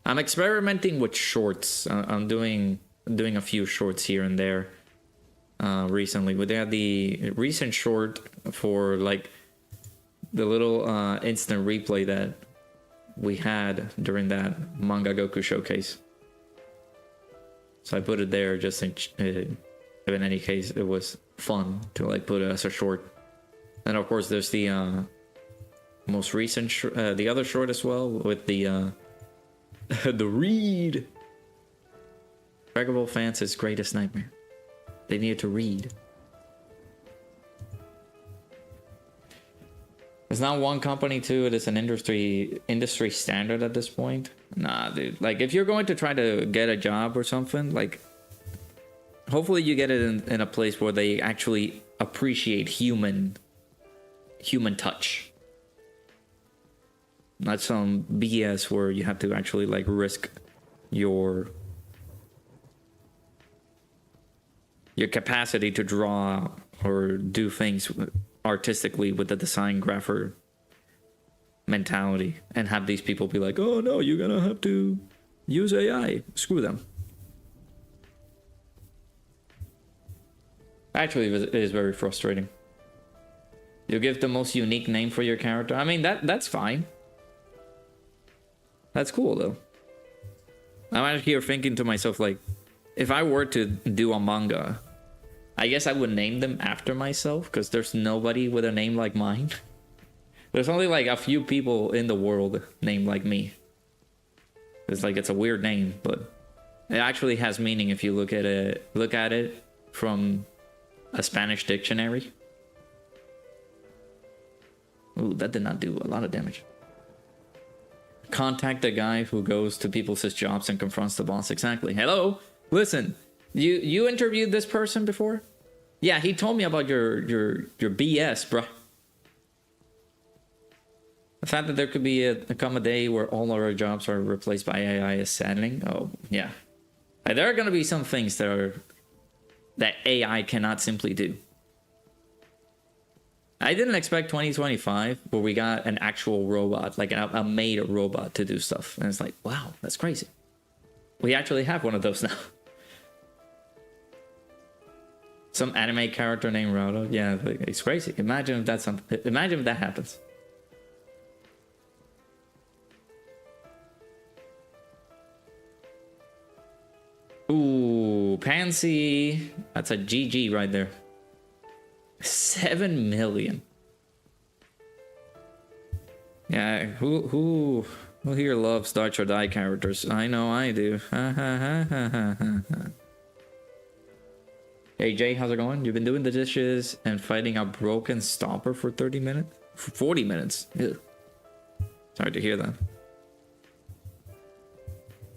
I'm experimenting with shorts. I'm doing a few shorts here and there recently. We had the recent short for like the little instant replay that we had during that Manga Goku showcase. So I put it there just in any case it was fun to like put it as a short. And of course there's the most recent the other short as well with the the read. Dragon Ball fans' greatest nightmare. They needed to read. It's not one company too, it is an industry standard at this point. Nah, dude. Like, if you're going to try to get a job or something, like, hopefully you get it in a place where they actually appreciate human touch. Not some BS where you have to actually, like, risk your capacity to draw or do things artistically with the design grapher mentality and have these people be like, oh no, you're gonna have to use AI. Screw them. Actually, it is very frustrating. You give the most unique name for your character. I mean, that's fine. That's cool though. I'm out here thinking to myself, like, if I were to do a manga, I guess I would name them after myself, because there's nobody with a name like mine. There's only like a few people in the world named like me. It's like, it's a weird name, but it actually has meaning if you look at it from a Spanish dictionary. Ooh, that did not do a lot of damage. Contact the guy who goes to people's jobs and confronts the boss. Exactly. Hello? Listen, you interviewed this person before? Yeah, he told me about your BS, bruh. The fact that there could be come a day where all our jobs are replaced by AI is saddening. Oh, yeah. There are going to be some things that AI cannot simply do. I didn't expect 2025 where we got an actual robot, like a made robot to do stuff. And it's like, wow, that's crazy. We actually have one of those now. Some anime character named Rado. Yeah, it's crazy. Imagine if that's something. Imagine if that happens. Ooh, Pansy. That's a GG right there. 7 million. Yeah, who here loves Dodge or Die characters? I know I do. Hey Jay, how's it going? You've been doing the dishes and fighting a broken stopper for 30 minutes? For 40 minutes. Ew. Sorry to hear that.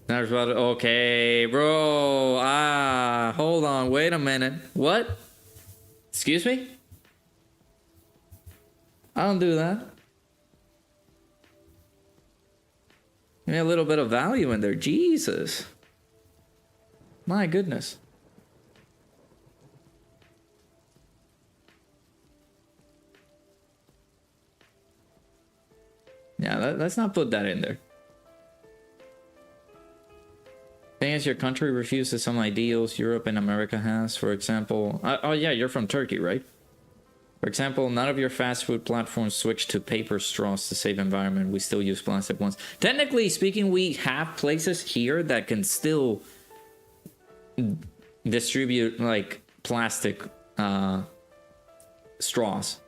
There's about okay, bro. Hold on, wait a minute. What? Excuse me? I don't do that. Give me a little bit of value in there. Jesus. My goodness. Yeah, let's not put that in there. Thing is, your country refuses some ideals Europe and America has. For example, oh yeah, you're from Turkey, right? For example, none of your fast food platforms switch to paper straws to save environment. We still use plastic ones. Technically speaking, we have places here that can still distribute like plastic straws.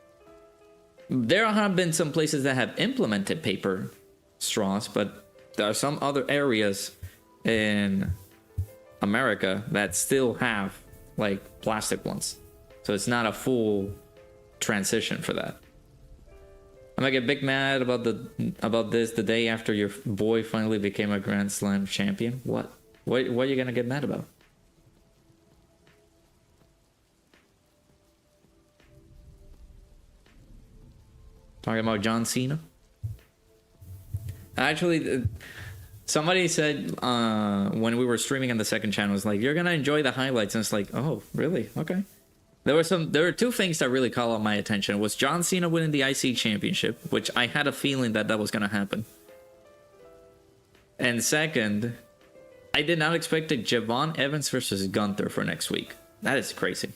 There have been some places that have implemented paper straws, but there are some other areas in America that still have like plastic ones. So it's not a full transition for that. I'm gonna get big mad about this the day after your boy finally became a Grand Slam champion. What are you gonna get mad about? Talking about John Cena? Actually, somebody said when we were streaming on the second channel, was like, you're gonna enjoy the highlights, and it's like, oh really? Okay. There were two things that really caught my attention. It was John Cena winning the IC championship, which I had a feeling that was gonna happen. And second, I did not expect a Javon Evans versus Gunther for next week. That is crazy.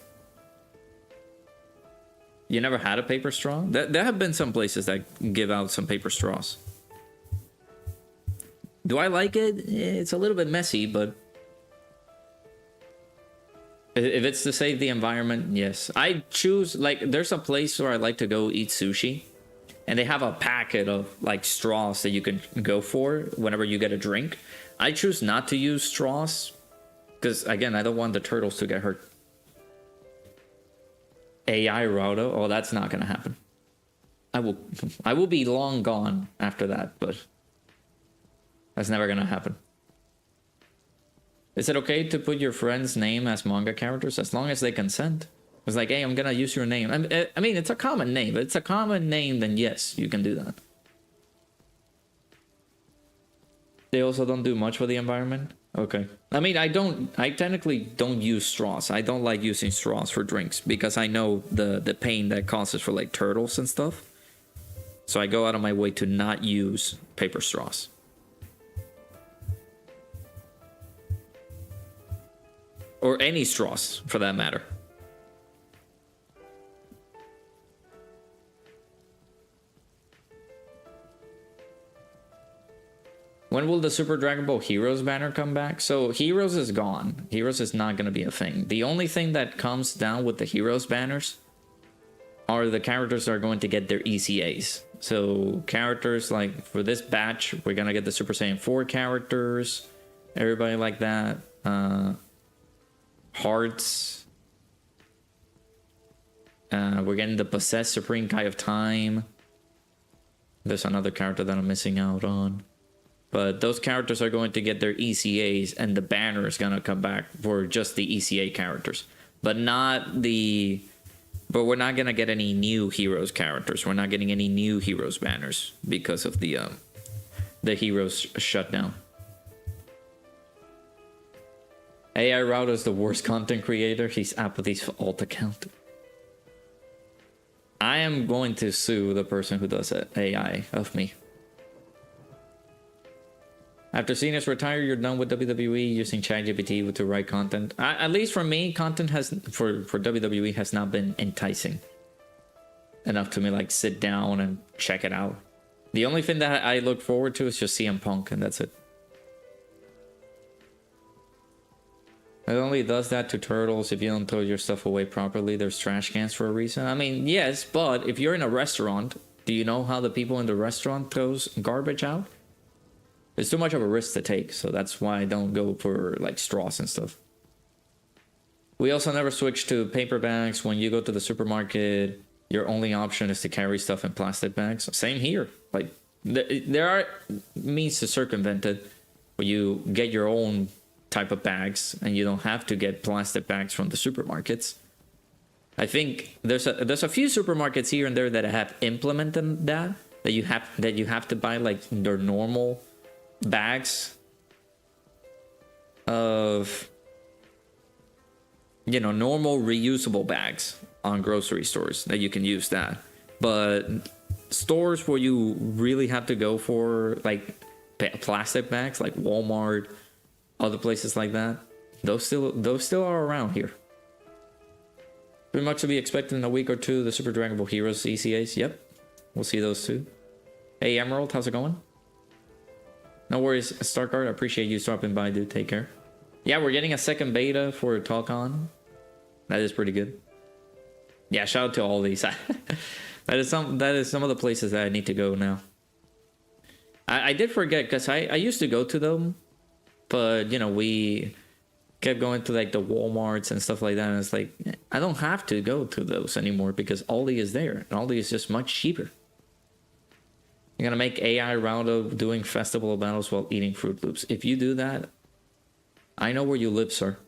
You never had a paper straw? There have been some places that give out some paper straws. Do I like it? It's a little bit messy, but if it's to save the environment, yes. I choose, like, there's a place where I like to go eat sushi, and they have a packet of like straws that you can go for whenever you get a drink. I choose not to use straws because, again, I don't want the turtles to get hurt. AI Raudo? Oh, that's not gonna happen. I will be long gone after that, but that's never gonna happen. Is it okay to put your friend's name as manga characters as long as they consent? It's like, hey, I'm gonna use your name. I mean, it's a common name. If it's a common name, then yes, you can do that. They also don't do much for the environment? Okay. I mean, I technically don't use straws. I don't like using straws for drinks because I know the pain that causes for like turtles and stuff. So I go out of my way to not use paper straws. Or any straws, for that matter. When will the Super Dragon Ball Heroes banner come back? So Heroes is gone. Heroes is not going to be a thing. The only thing that comes down with the Heroes banners are the characters that are going to get their ECAs. So characters like for this batch, we're going to get the Super Saiyan 4 characters. Everybody like that. Hearts. We're getting the Possessed Supreme Kai of Time. There's another character that I'm missing out on. But those characters are going to get their ECAs, and the banner is going to come back for just the ECA characters. But not the... But we're not going to get any new Heroes characters. We're not getting any new Heroes banners because of the Heroes shutdown. AI Router is the worst content creator. He's Apathy's alt account. I am going to sue the person who does it, AI of me. After seeing us retire, you're done with WWE using ChatGPT to write content. At least for me, content has for WWE has not been enticing enough to me like sit down and check it out. The only thing that I look forward to is just CM Punk, and that's it. It only does that to turtles if you don't throw your stuff away properly. There's trash cans for a reason. I mean, yes, but if you're in a restaurant, do you know how the people in the restaurant throws garbage out? It's too much of a risk to take, so that's why I don't go for like straws and stuff. We also never switch to paper bags. When you go to the supermarket, your only option is to carry stuff in plastic bags. Same here. Like there are means to circumvent it, where you get your own type of bags and you don't have to get plastic bags from the supermarkets. I think there's a few supermarkets here and there that have implemented that you have to buy like their normal bags of, you know, normal reusable bags on grocery stores that you can use that. But stores where you really have to go for like plastic bags, like Walmart, other places like that, those still are around here. Pretty much to be expected in a week or two, the Super Dragon Ball Heroes ECAs. Yep, we'll see those too. Hey Emerald, how's it going? No worries, Starcard. I appreciate you stopping by, dude. Take care. Yeah, we're getting a second beta for Dokkan. That is pretty good. Yeah, shout out to all these. that is some of the places that I need to go now. I did forget because I used to go to them, but you know we kept going to like the Walmarts and stuff like that, and it's like I don't have to go to those anymore because Aldi is there, and Aldi is just much cheaper. You're gonna make AI round of doing festival battles while eating Fruit Loops. If you do that, I know where you live, sir.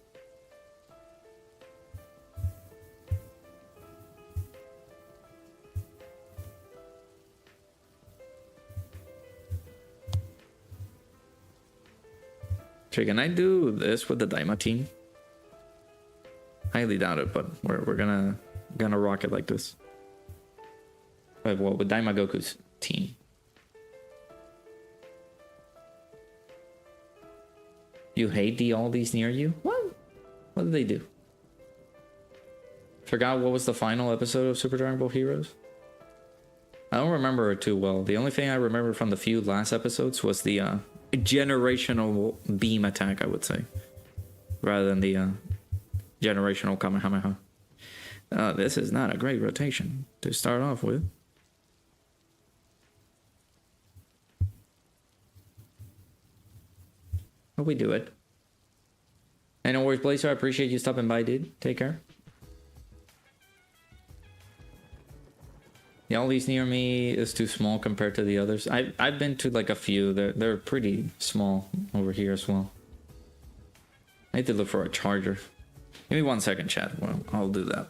So can I do this with the Daima team? Highly doubt it, but we're gonna rock it like this. Well, with Daima Goku's team. You hate the Aldis near you? What? What did they do? Forgot what was the final episode of Super Dragon Ball Heroes? I don't remember it too well. The only thing I remember from the few last episodes was the generational beam attack, I would say. Rather than the generational Kamehameha. This is not a great rotation to start off with. But we do it. And no worries, Blazer. I appreciate you stopping by, dude. Take care. Yeah, all these near me is too small compared to the others. I've been to like a few. They're pretty small over here as well. I need to look for a charger. Give me 1 second, chat. Well, I'll do that.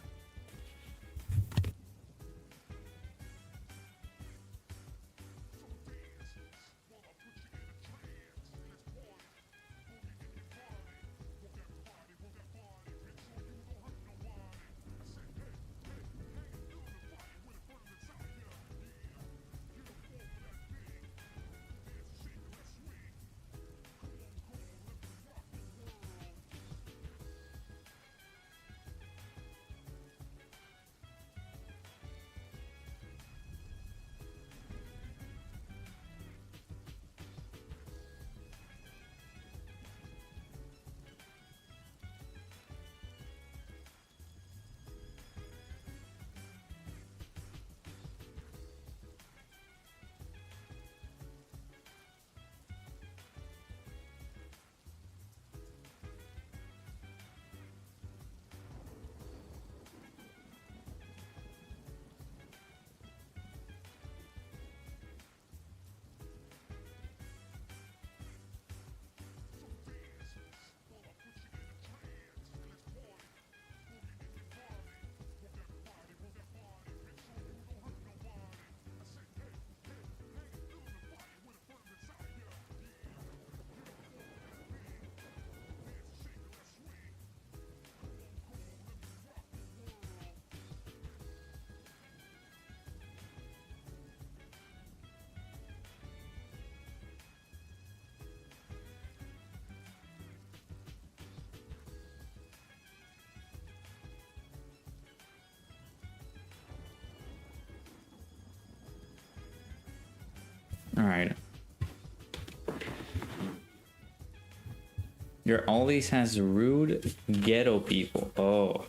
Your Ollies has rude ghetto people. Oh.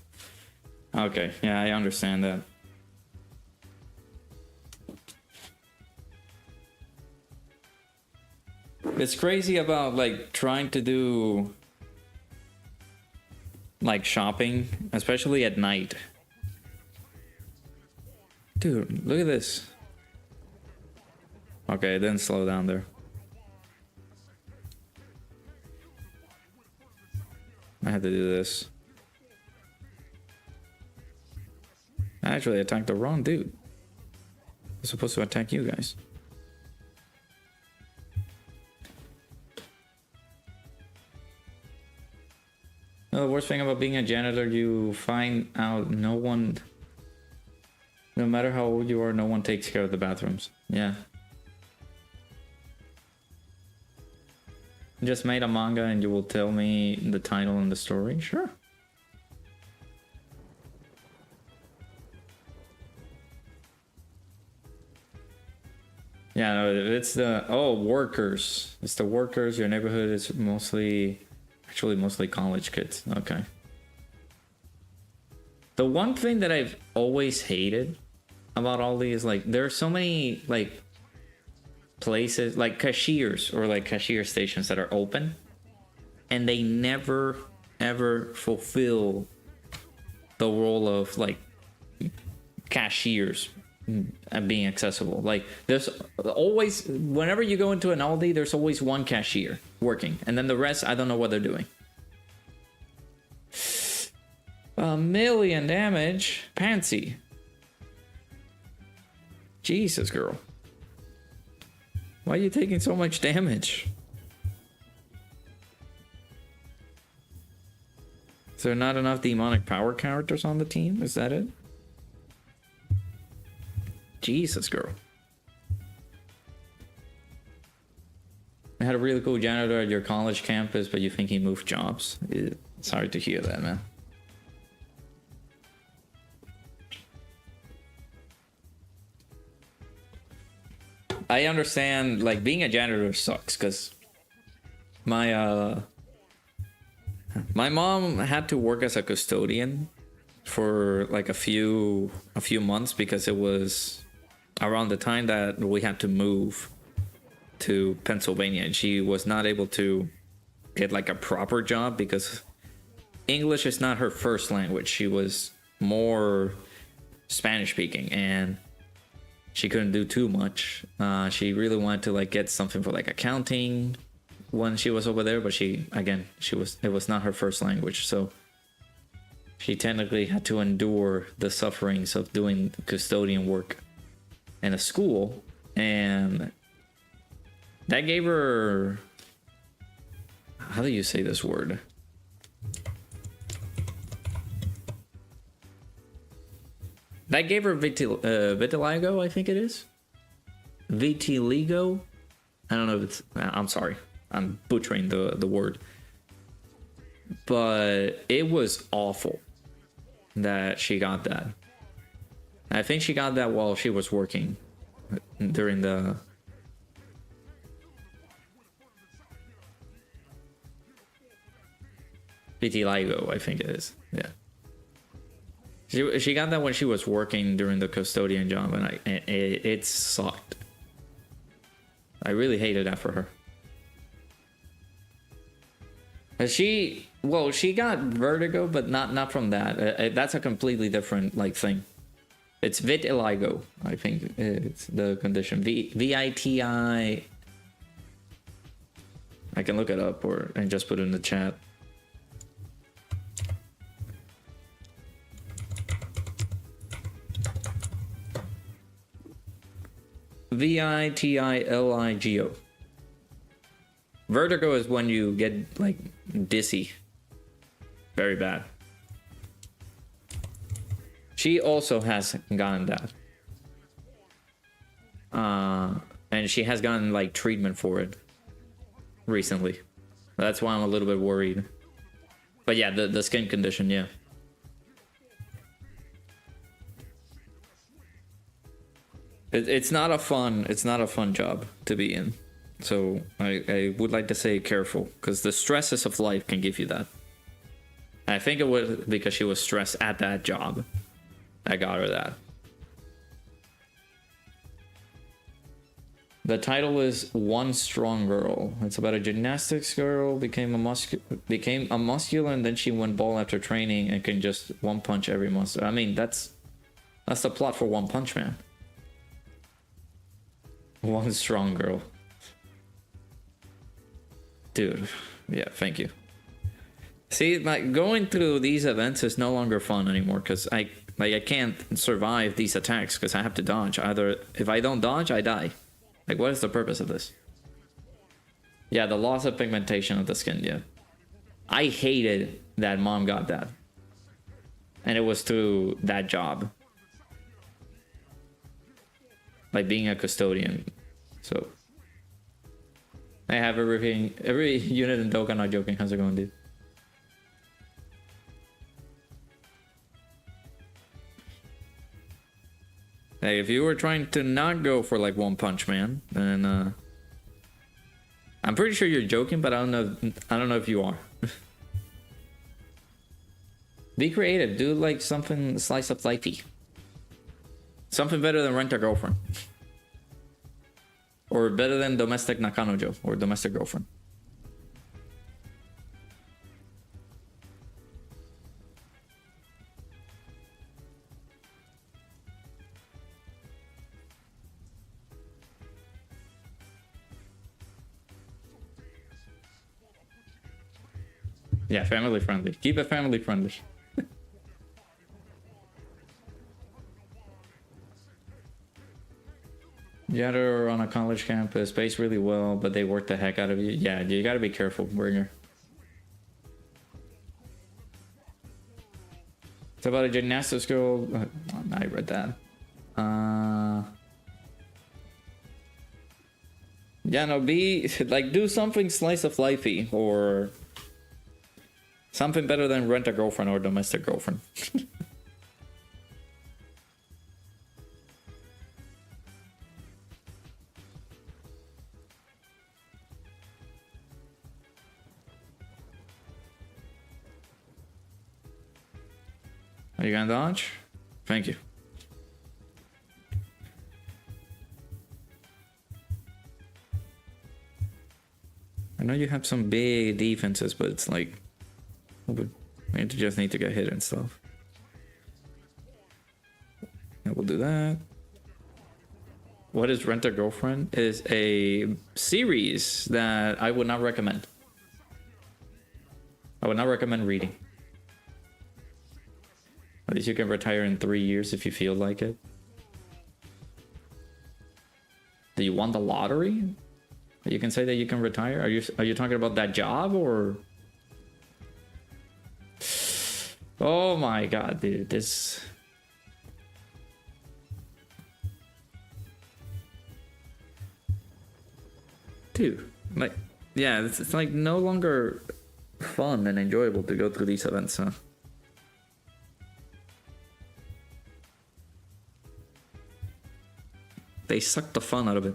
Okay, yeah, I understand that. It's crazy about like trying to do like shopping, especially at night. Dude, look at this. Okay, then slow down there. I had to do this. I actually attacked the wrong dude. I'm supposed to attack you guys. The worst thing about being a janitor, you find out no matter how old you are, no one takes care of the bathrooms. Yeah. Just made a manga and you will tell me the title and the story? Sure. Yeah, no, it's the workers. It's the workers. Your neighborhood is mostly college kids. Okay. The one thing that I've always hated about all these, like, there are so many like places, like cashiers or like cashier stations that are open, and they never ever fulfill the role of like cashiers and being accessible. Like, there's always, whenever you go into an Aldi, there's always one cashier working, and then the rest, I don't know what they're doing. 1,000,000 damage. Pansy. Jesus, girl. Why are you taking so much damage? Is there not enough demonic power characters on the team? Is that it? Jesus, girl. I had a really cool janitor at your college campus, but you think he moved jobs? Sorry to hear that, man. I understand, like, being a janitor sucks, because my mom had to work as a custodian for like a few months, because it was around the time that we had to move to Pennsylvania, and she was not able to get like a proper job because English is not her first language. She was more Spanish speaking, and she couldn't do too much. She really wanted to like get something for like accounting when she was over there, but it was not her first language, so she technically had to endure the sufferings of doing custodian work in a school, and that gave her, how do you say this word? That gave her vitiligo, I think it is. Vitiligo? I don't know if it's, I'm sorry. I'm butchering the word. But it was awful that she got that. I think she got that while she was working during the... Vitiligo, I think it is. Yeah. She got that when she was working during the custodian job, and it sucked. I really hated that for her. She got vertigo, but not from that. That's a completely different like thing. It's vitiligo, I think it's the condition. VITI. I can look it up and just put it in the chat. VITILIGO. Vertigo is when you get like dizzy. Very bad. She also has gotten that. And she has gotten like treatment for it recently. That's why I'm a little bit worried. But yeah, the skin condition, yeah. It's not a fun job to be in. So I would like to say careful, because the stresses of life can give you that. I think it was because she was stressed at that job that got her that. The title is One Strong Girl. It's about a gymnastics girl became a muscular, and then she went bald after training and can just one punch every monster. I mean, that's the plot for One Punch Man. One Strong Girl. Dude, yeah, thank you. See, like, going through these events is no longer fun anymore, because I can't survive these attacks because I have to dodge. Either if I don't dodge, I die. Like, what is the purpose of this? Yeah, the loss of pigmentation of the skin, yeah. I hated that mom got that. And it was through that job. Like being a custodian. So I have everything, every unit in Dokkan, not joking. How's it going, dude? Hey, if you were trying to not go for like One Punch Man, then I'm pretty sure you're joking, but I don't know if you are. Be creative, do like something slice of lifey. Something better than Rent a Girlfriend. Or better than Domestic Nakanojo or Domestic Girlfriend. Yeah, family friendly. Keep it family friendly. Yeah, they're on a college campus, pays really well, but they work the heck out of you. Yeah, you gotta be careful, Bringer. It's about a gymnastics girl. I read that. Yeah, no, be like, do something slice of lifey or something better than Rent a Girlfriend or Domestic Girlfriend. Are you gonna dodge? Thank you. I know you have some big defenses, but it's like we just need to get hit and stuff. And we'll do that. What is Rent a Girlfriend? Is a series that I would not recommend. I would not recommend reading. At least you can retire in 3 years if you feel like it. Do you want the lottery? You can say that you can retire. Are you talking about that job or? Oh my god, dude, this. Dude, like, yeah, it's like no longer fun and enjoyable to go through these events, huh? They suck the fun out of it.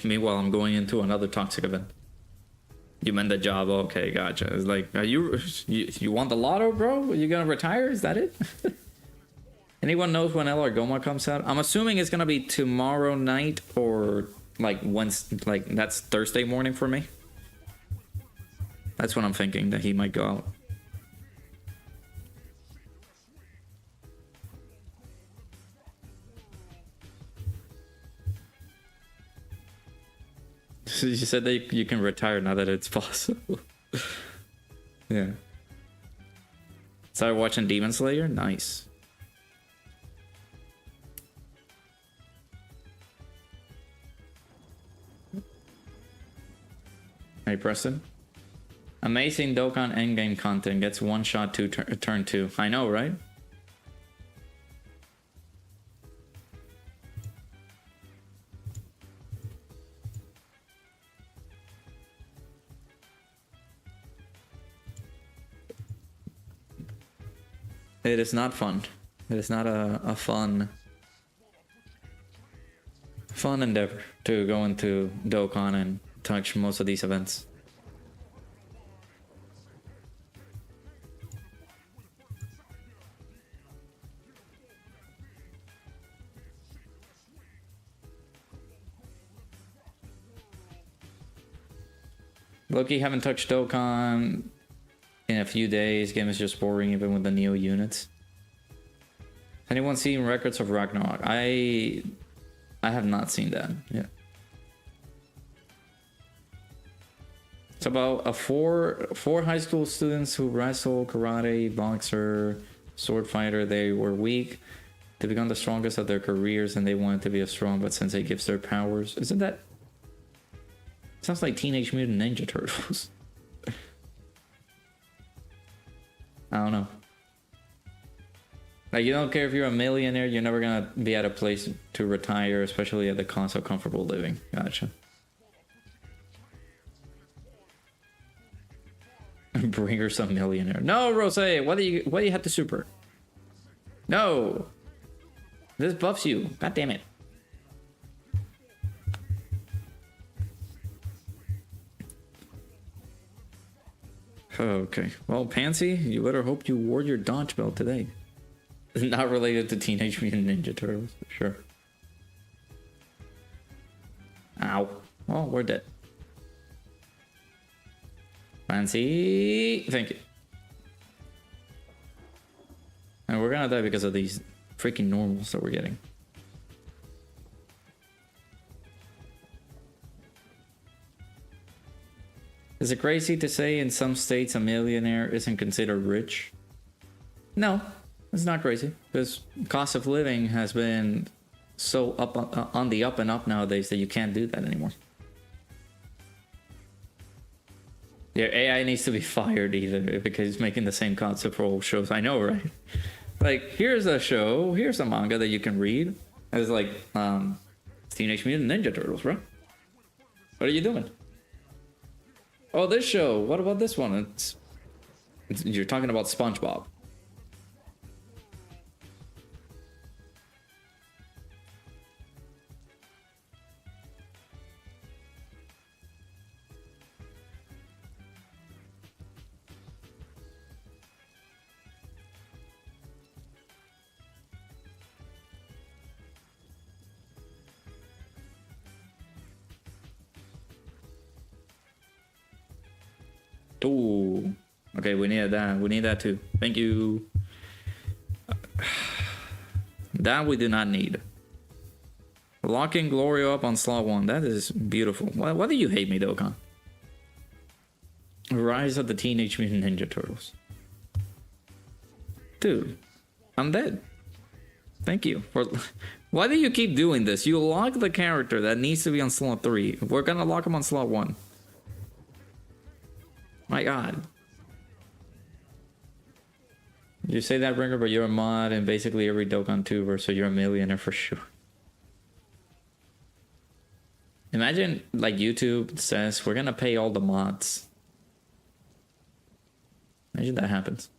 Meanwhile, I'm going into another toxic event. You meant the job, okay, gotcha. It's like, are you want the lotto, bro? Are you gonna retire? Is that it? Anyone knows when LR Gomah comes out? I'm assuming it's gonna be tomorrow night or like Wednesday, like that's Thursday morning for me. That's what I'm thinking, that he might go out. So you said that you can retire now that it's possible. Yeah. Started watching Demon Slayer? Nice. Hey, Preston. Amazing Dokkan endgame content gets one shot to turn 2. I know, right? It is not fun. It is not a fun fun endeavor to go into Dokkan and touch most of these events. Loki, haven't touched Dokkan in a few days. Game is just boring even with the Neo units. Anyone seen Records of Ragnarok? I have not seen that. Yeah. It's about four high school students who wrestle, karate, boxer, sword fighter. They were weak. They become the strongest of their careers and they wanted to be as strong, but Sensei gives their powers. Isn't that... Sounds like Teenage Mutant Ninja Turtles. I don't know. Like, you don't care if you're a millionaire, you're never gonna be at a place to retire, especially at the cost of comfortable living. Gotcha. Bring her some millionaire. No, Rose, why do you have to super? No! This buffs you. God damn it. Okay. Well, Pansy, you better hope you wore your dodge belt today. Not related to Teenage Mutant Ninja Turtles, for sure. Ow. Oh, we're dead. Fancy. Thank you. And we're gonna die because of these freaking normals that we're getting. Is it crazy to say in some states a millionaire isn't considered rich? No, it's not crazy. Because cost of living has been so up on the up and up nowadays that you can't do that anymore. Yeah, AI needs to be fired either because it's making the same concept for all shows. I know, right? Like, here's a show, here's a manga that you can read. It's like, Teenage Mutant Ninja Turtles, bro. What are you doing? Oh, this show. What about this one? You're talking about SpongeBob. Ooh. Okay, we need that. We need that too. Thank you. That we do not need. Locking Glory up on slot 1. That is beautiful. Why do you hate me, Dokkan? Rise of the Teenage Mutant Ninja Turtles. Dude, I'm dead. Thank you. Why do you keep doing this? You lock the character that needs to be on slot 3. We're gonna lock him on slot 1. My god. You say that, Ringer, but you're a mod in basically every Dokkan tuber, so you're a millionaire for sure. Imagine, like, YouTube says, we're gonna pay all the mods. Imagine that happens.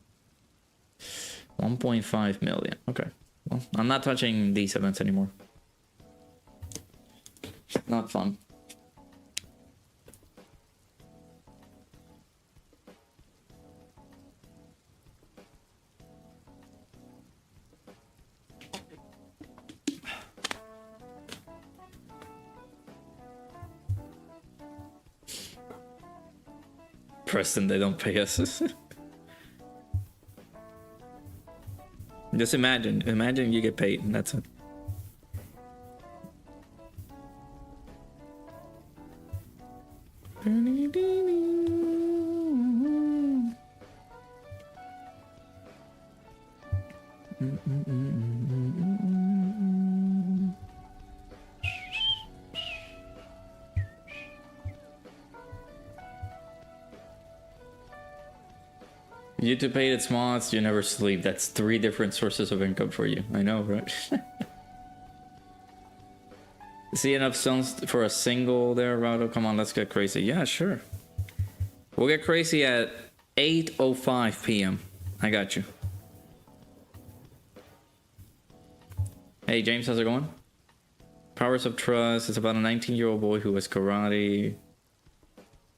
1.5 million. Okay. Well, I'm not touching these events anymore. Not fun. Preston, they don't pay us. Just imagine you get paid and that's it. YouTube paid its mods, you never sleep. That's 3 different sources of income for you. I know, right? See enough songs for a single there, Rado? Come on, let's get crazy. Yeah, sure. We'll get crazy at 8:05 p.m. I got you. Hey, James, how's it going? Powers of Trust is about a 19-year-old boy who was karate.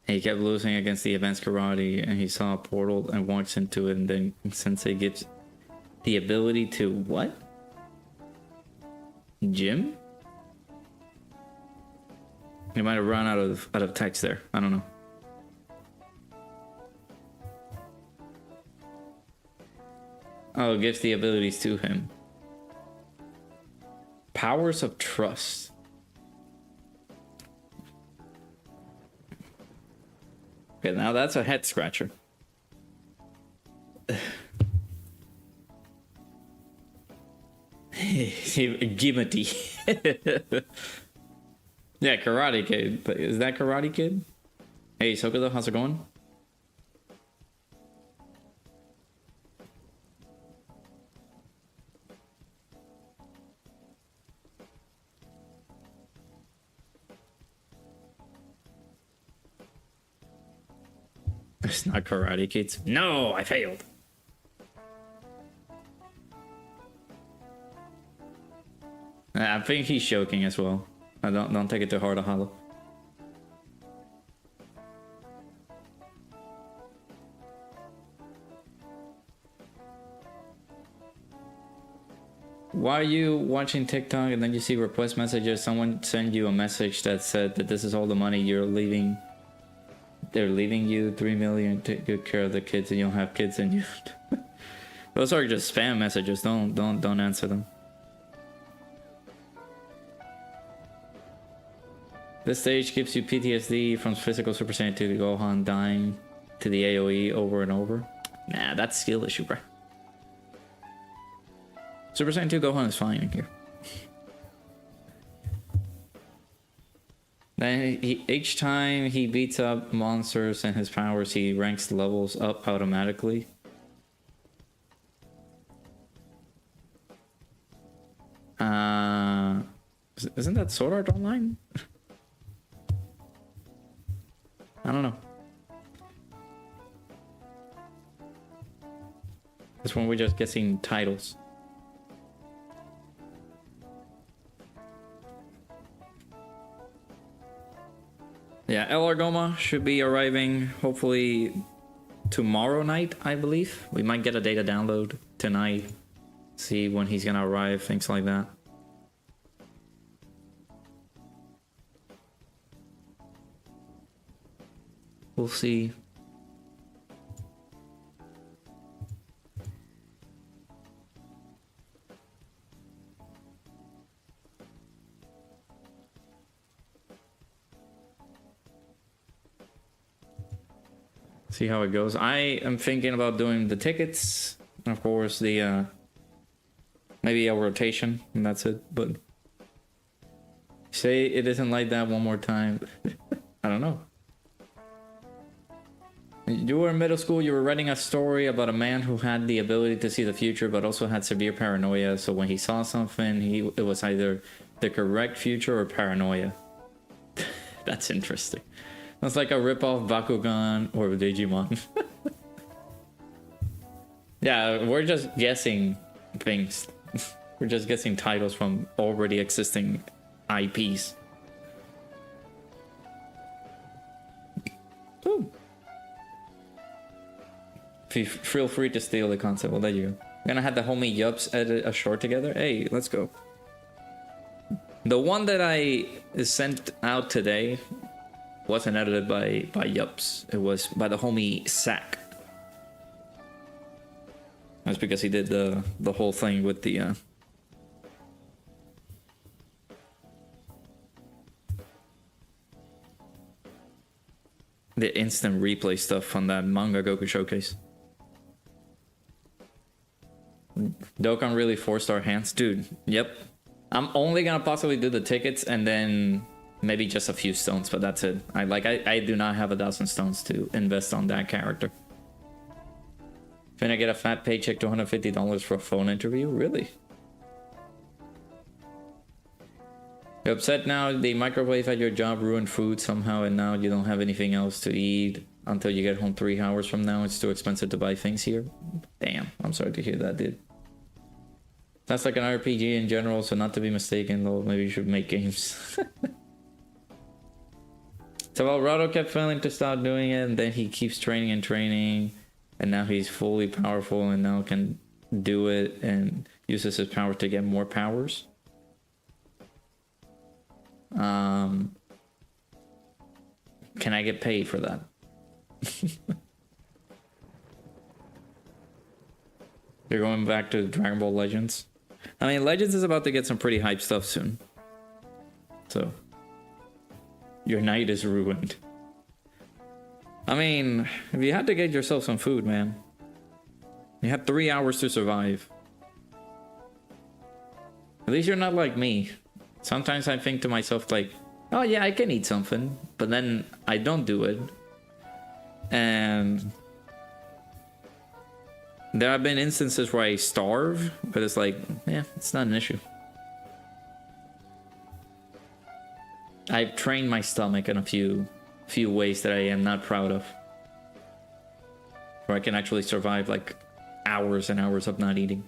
He kept losing against the advanced karate, and he saw a portal and walks into it, and then Sensei gives the ability to what? Gym? He might have run out of text there. I don't know. Oh, it gives the abilities to him. Powers of Trust. Okay, now that's a head scratcher. Gimity. Yeah, Karate Kid. Is that Karate Kid? Hey, Sokudo, how's it going? It's not Karate Kids. No, I failed. I think he's joking as well. I don't take it too hard, Hollow. Why are you watching TikTok and then you see request messages? Someone sent you a message that said that this is all the money you're leaving. They're leaving you 3 million to take care of the kids, and you don't have kids, and you. Those are just spam messages. Don't answer them. This stage gives you PTSD from physical Super Saiyan 2 to Gohan dying to the AoE over and over. Nah, that's skill issue, bro. Super Saiyan 2 Gohan is fine in here. Then each time he beats up monsters and his powers, he ranks levels up automatically. Isn't that Sword Art Online? I don't know. This one we're just guessing titles. Yeah, LR Gomah should be arriving hopefully tomorrow night, I believe. We might get a data download tonight. See when he's gonna arrive, things like that. We'll see. See how it goes. I am thinking about doing the tickets, and of course the maybe a rotation, and that's it. But say it isn't like that one more time. I don't know. You were in middle school, you were writing a story about a man who had the ability to see the future but also had severe paranoia, so when he saw something, it was either the correct future or paranoia. That's interesting. That's like a rip-off Bakugan or Digimon. Yeah, we're just guessing things. We're just guessing titles from already existing IPs. Ooh. Feel free to steal the concept. Well, there you go. We're gonna have the homie Yups edit a short together. Hey, let's go. The one that I sent out today wasn't edited by Yups. It was by the homie Sack. That's because he did the whole thing with the instant replay stuff on that manga Goku showcase. Dokkan really forced our hands, dude. Yep. I'm only gonna possibly do the tickets and then maybe just a few stones, but that's it. I do not have 1,000 stones to invest on that character. Finna get a fat paycheck, $250 for a phone interview? Really? You're upset now the microwave at your job ruined food somehow and now you don't have anything else to eat until you get home 3 hours from now. It's too expensive to buy things here. Damn, I'm sorry to hear that, dude. That's like an RPG in general, so not to be mistaken, though, maybe you should make games. So while Rado kept failing to stop doing it, and then he keeps training and training, and now he's fully powerful and now can do it and uses his power to get more powers. Can I get paid for that? You're going back to Dragon Ball Legends? I mean, Legends is about to get some pretty hype stuff soon. So, your night is ruined. I mean, if you had to get yourself some food, man. You had 3 hours to survive. At least you're not like me. Sometimes I think to myself like, oh yeah, I can eat something. But then I don't do it. And there have been instances where I starve, but it's like, yeah, it's not an issue. I've trained my stomach in a few ways that I am not proud of. Where I can actually survive like hours and hours of not eating.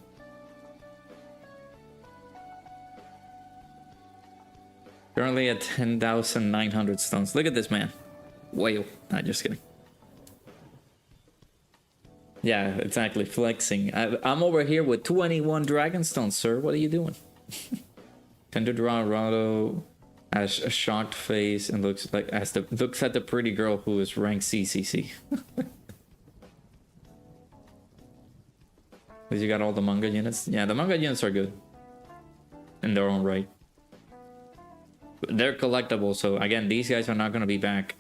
Currently at 10,900 stones. Look at this man. Whale. Nah, just kidding. Yeah, exactly. Flexing. I'm over here with 21 dragon stones, sir. What are you doing? Tender Dorado has a shocked face and looks at the pretty girl who is ranked CCC. Because you got all the manga units. Yeah, the manga units are good in their own right. They're collectible, so again, these guys are not going to be back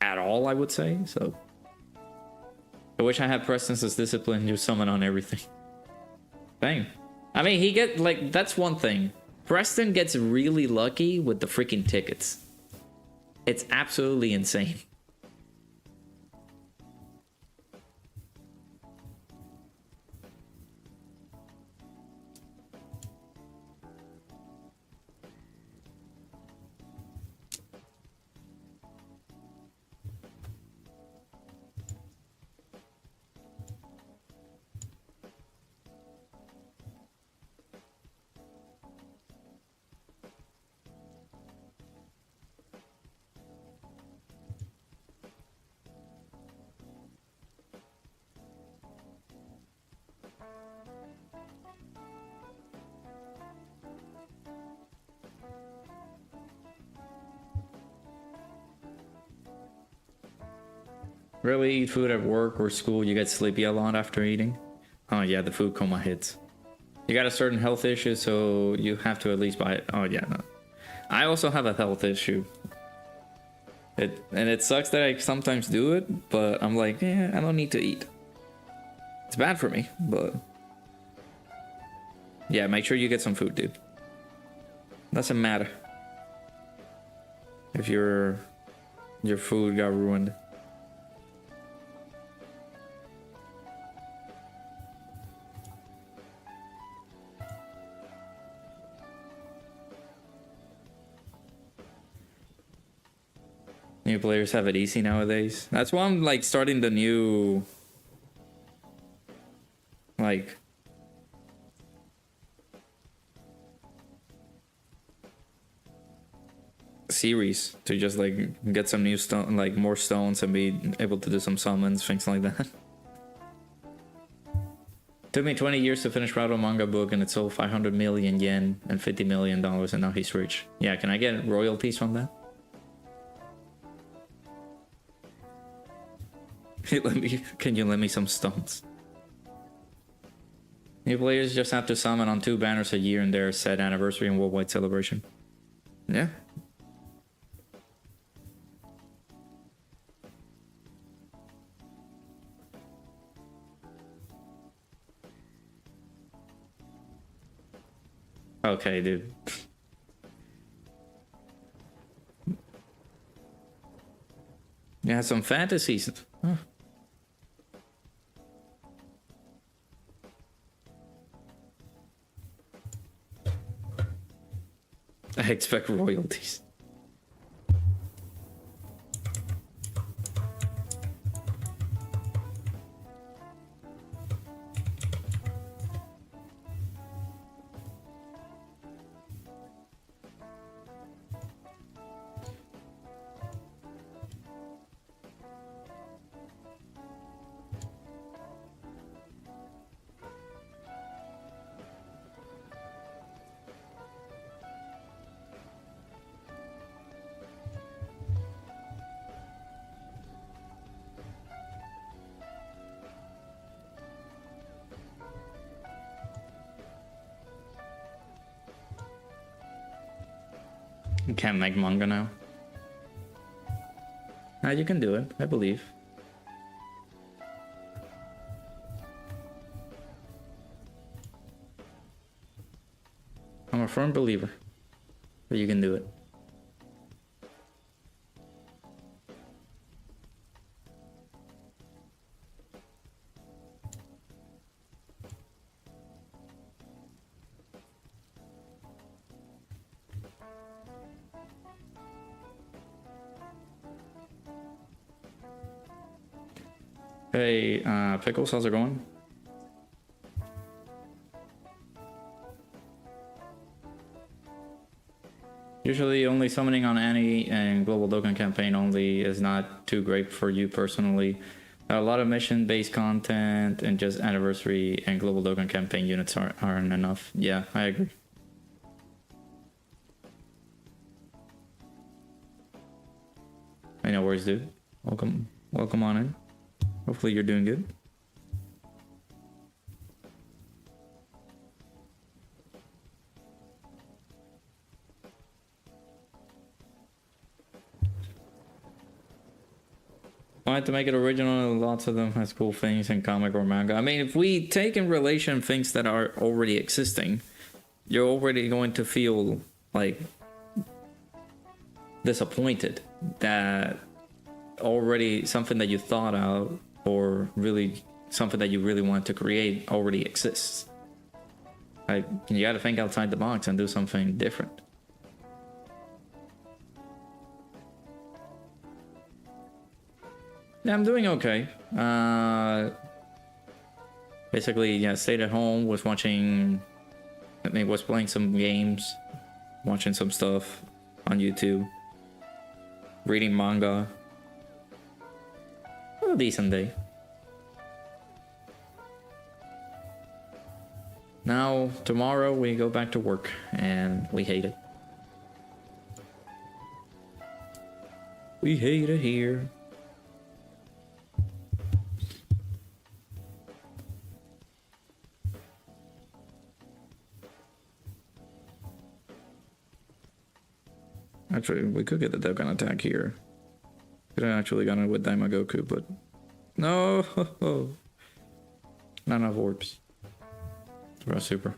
at all, I would say. So I wish I had Preston's discipline to summon on everything. Dang. I mean, he get like, that's one thing. Preston gets really lucky with the freaking tickets. It's absolutely insane. Really eat food at work or school, you get sleepy a lot after eating? Oh yeah, the food coma hits. You got a certain health issue, so you have to at least buy it. Oh yeah, no. I also have a health issue. It sucks that I sometimes do it, but I'm like, yeah, I don't need to eat. It's bad for me, but yeah, make sure you get some food, dude. Doesn't matter if your food got ruined. New players have it easy nowadays. That's why I'm like starting the new like series to just like get some new stone, like more stones, and be able to do some summons, things like that. Took me 20 years to finish Rado manga book, and it sold 500 million yen and $50 million, and now he's rich. Yeah, can I get royalties from that? Can you lend me some stones? New players just have to summon on 2 banners a year in their set anniversary and worldwide celebration. Yeah. Okay, dude. Yeah, some fantasies. Huh. I expect royalties. You can't make manga now. Ah, you can do it, I believe. I'm a firm believer that you can do it. Hey, Pickles, how's it going? Usually only summoning on Annie and Global Dokkan campaign only is not too great for you personally. A lot of mission-based content and just anniversary and Global Dokkan campaign units aren't enough. Yeah, I agree. I know worries, dude. Welcome on in. Hopefully you're doing good. I had to make it original. Lots of them has cool things in comic or manga. I mean, if we take in relation things that are already existing, you're already going to feel like disappointed that already something that you thought out or really something that you really want to create already exists. Like, you gotta think outside the box and do something different. Yeah, I'm doing okay. Basically, yeah, stayed at home, was watching, was playing some games, watching some stuff on YouTube, reading manga. A decent day. Now, tomorrow we go back to work, and we hate it. We hate it here. Actually, we could get the Dokkan attack here. Could have actually gone with Daimagoku, but no, not enough orbs. Throw a super.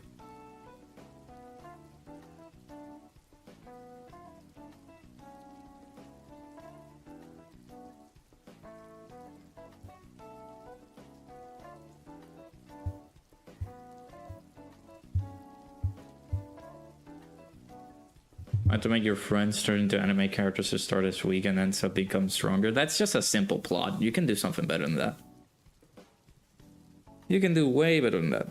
I had to make your friends turn into anime characters to start this week and then sub become stronger. That's just a simple plot. You can do something better than that. You can do way better than that.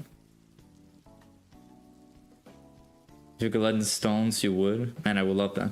If you could let in stones, you would. And I would love that.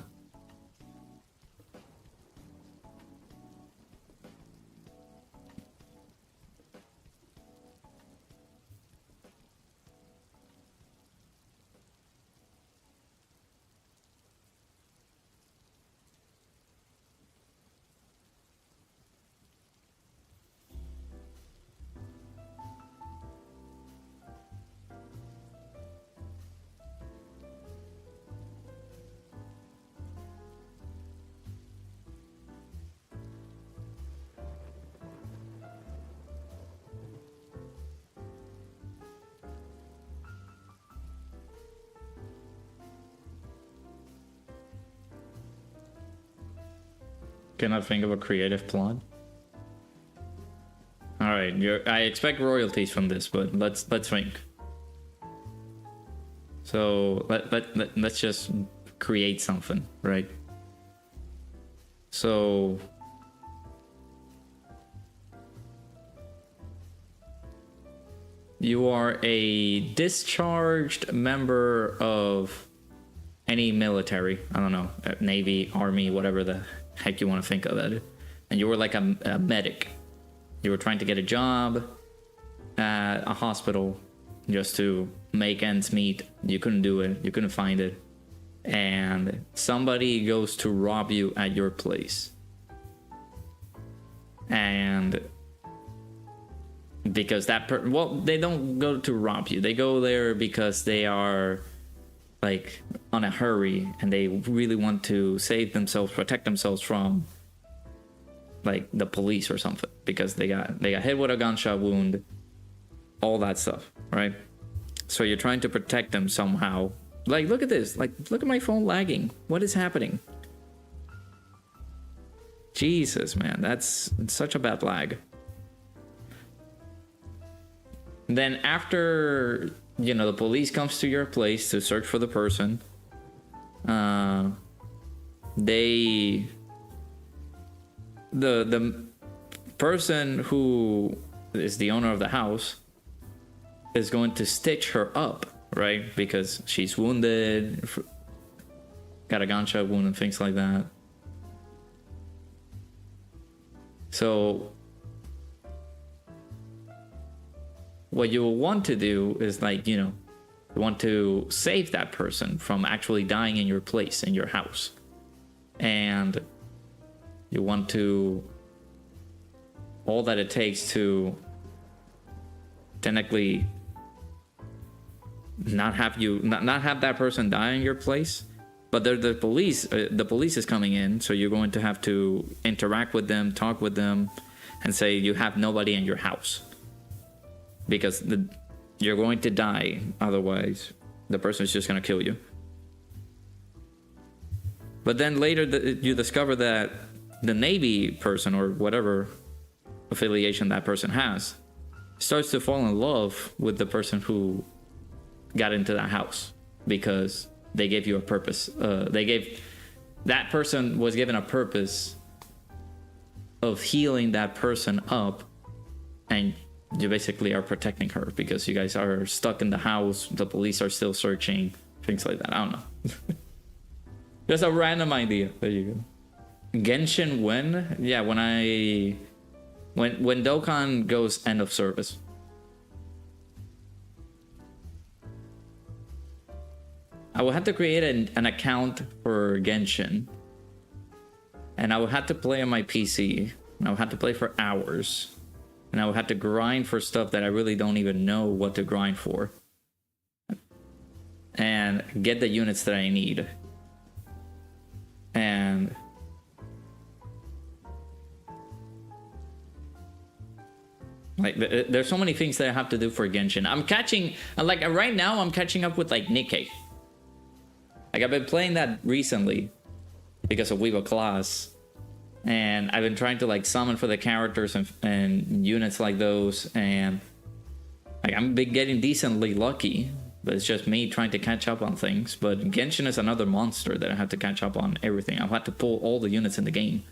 Cannot think of a creative plot. All right, I expect royalties from this, but let's think. So let's just create something, right? So you are a discharged member of any military, I don't know, Navy, Army, whatever the heck you want to think of it, and you were like a medic. You were trying to get a job at a hospital just to make ends meet. You couldn't do it, you couldn't find it, and somebody goes to rob you at your place. And because well, they don't go to rob you, they go there because they are like on a hurry and they really want to save themselves, protect themselves from like the police or something because they got hit with a gunshot wound, all that stuff, right? So you're trying to protect them somehow. Like, look at this. Like, look at my phone lagging. What is happening? Jesus, man, that's such a bad lag. Then after, you know, the police comes to your place to search for the person, the person who is the owner of the house is going to stitch her up, right? Because she's wounded, got a gunshot wound and things like that. So what you will want to do is, like, you know, you want to save that person from actually dying in your place, in your house. And you want to, all that it takes to technically not have that person die in your place, but the police is coming in, so you're going to have to interact with them, talk with them, and say you have nobody in your house because you're going to die, otherwise the person is just going to kill you. But then later you discover that the Navy person, or whatever affiliation that person has, starts to fall in love with the person who got into that house because they gave you a purpose. That person was given a purpose of healing that person up, and you basically are protecting her because you guys are stuck in the house. The police are still searching, things like that. I don't know. Just a random idea. There you go. Genshin when? Yeah, when Dokkan goes end of service. I will have to create an account for Genshin, and I will have to play on my PC, and I will have to play for hours, and I will have to grind for stuff that I really don't even know what to grind for, and get the units that I need. And like, there's so many things that I have to do for Genshin. Right now I'm catching up with like Nikkei. Like, I've been playing that recently because of Weeva class, and I've been trying to like summon for the characters and units like those, and like I'm been getting decently lucky, but it's just me trying to catch up on things. But Genshin is another monster that I have to catch up on everything. I've had to pull all the units in the game,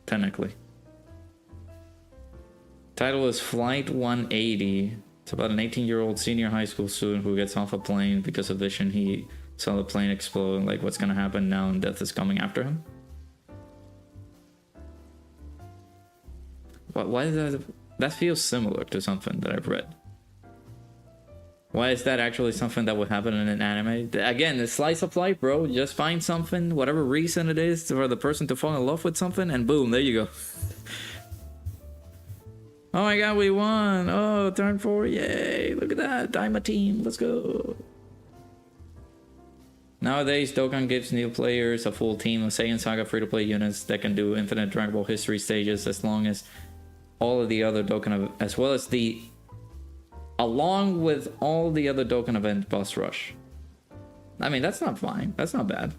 technically. Title is Flight 180. It's about an 18-year-old senior high school student who gets off a plane because of vision. He saw the plane explode. Like, what's gonna happen now, and death is coming after him? Why is that? That feels similar to something that I've read. Why is that actually something that would happen in an anime? Again, it's slice of life, bro. Just find something, whatever reason it is, for the person to fall in love with something, and boom, there you go. Oh my god, we won! Oh, turn 4, yay! Look at that, Daima team, let's go! Nowadays, Dokkan gives new players a full team of Saiyan Saga free-to-play units that can do infinite Dragon Ball history stages as long as all of the other Dokkan, along with all the other Dokkan event boss rush. I mean, that's not fine. That's not bad.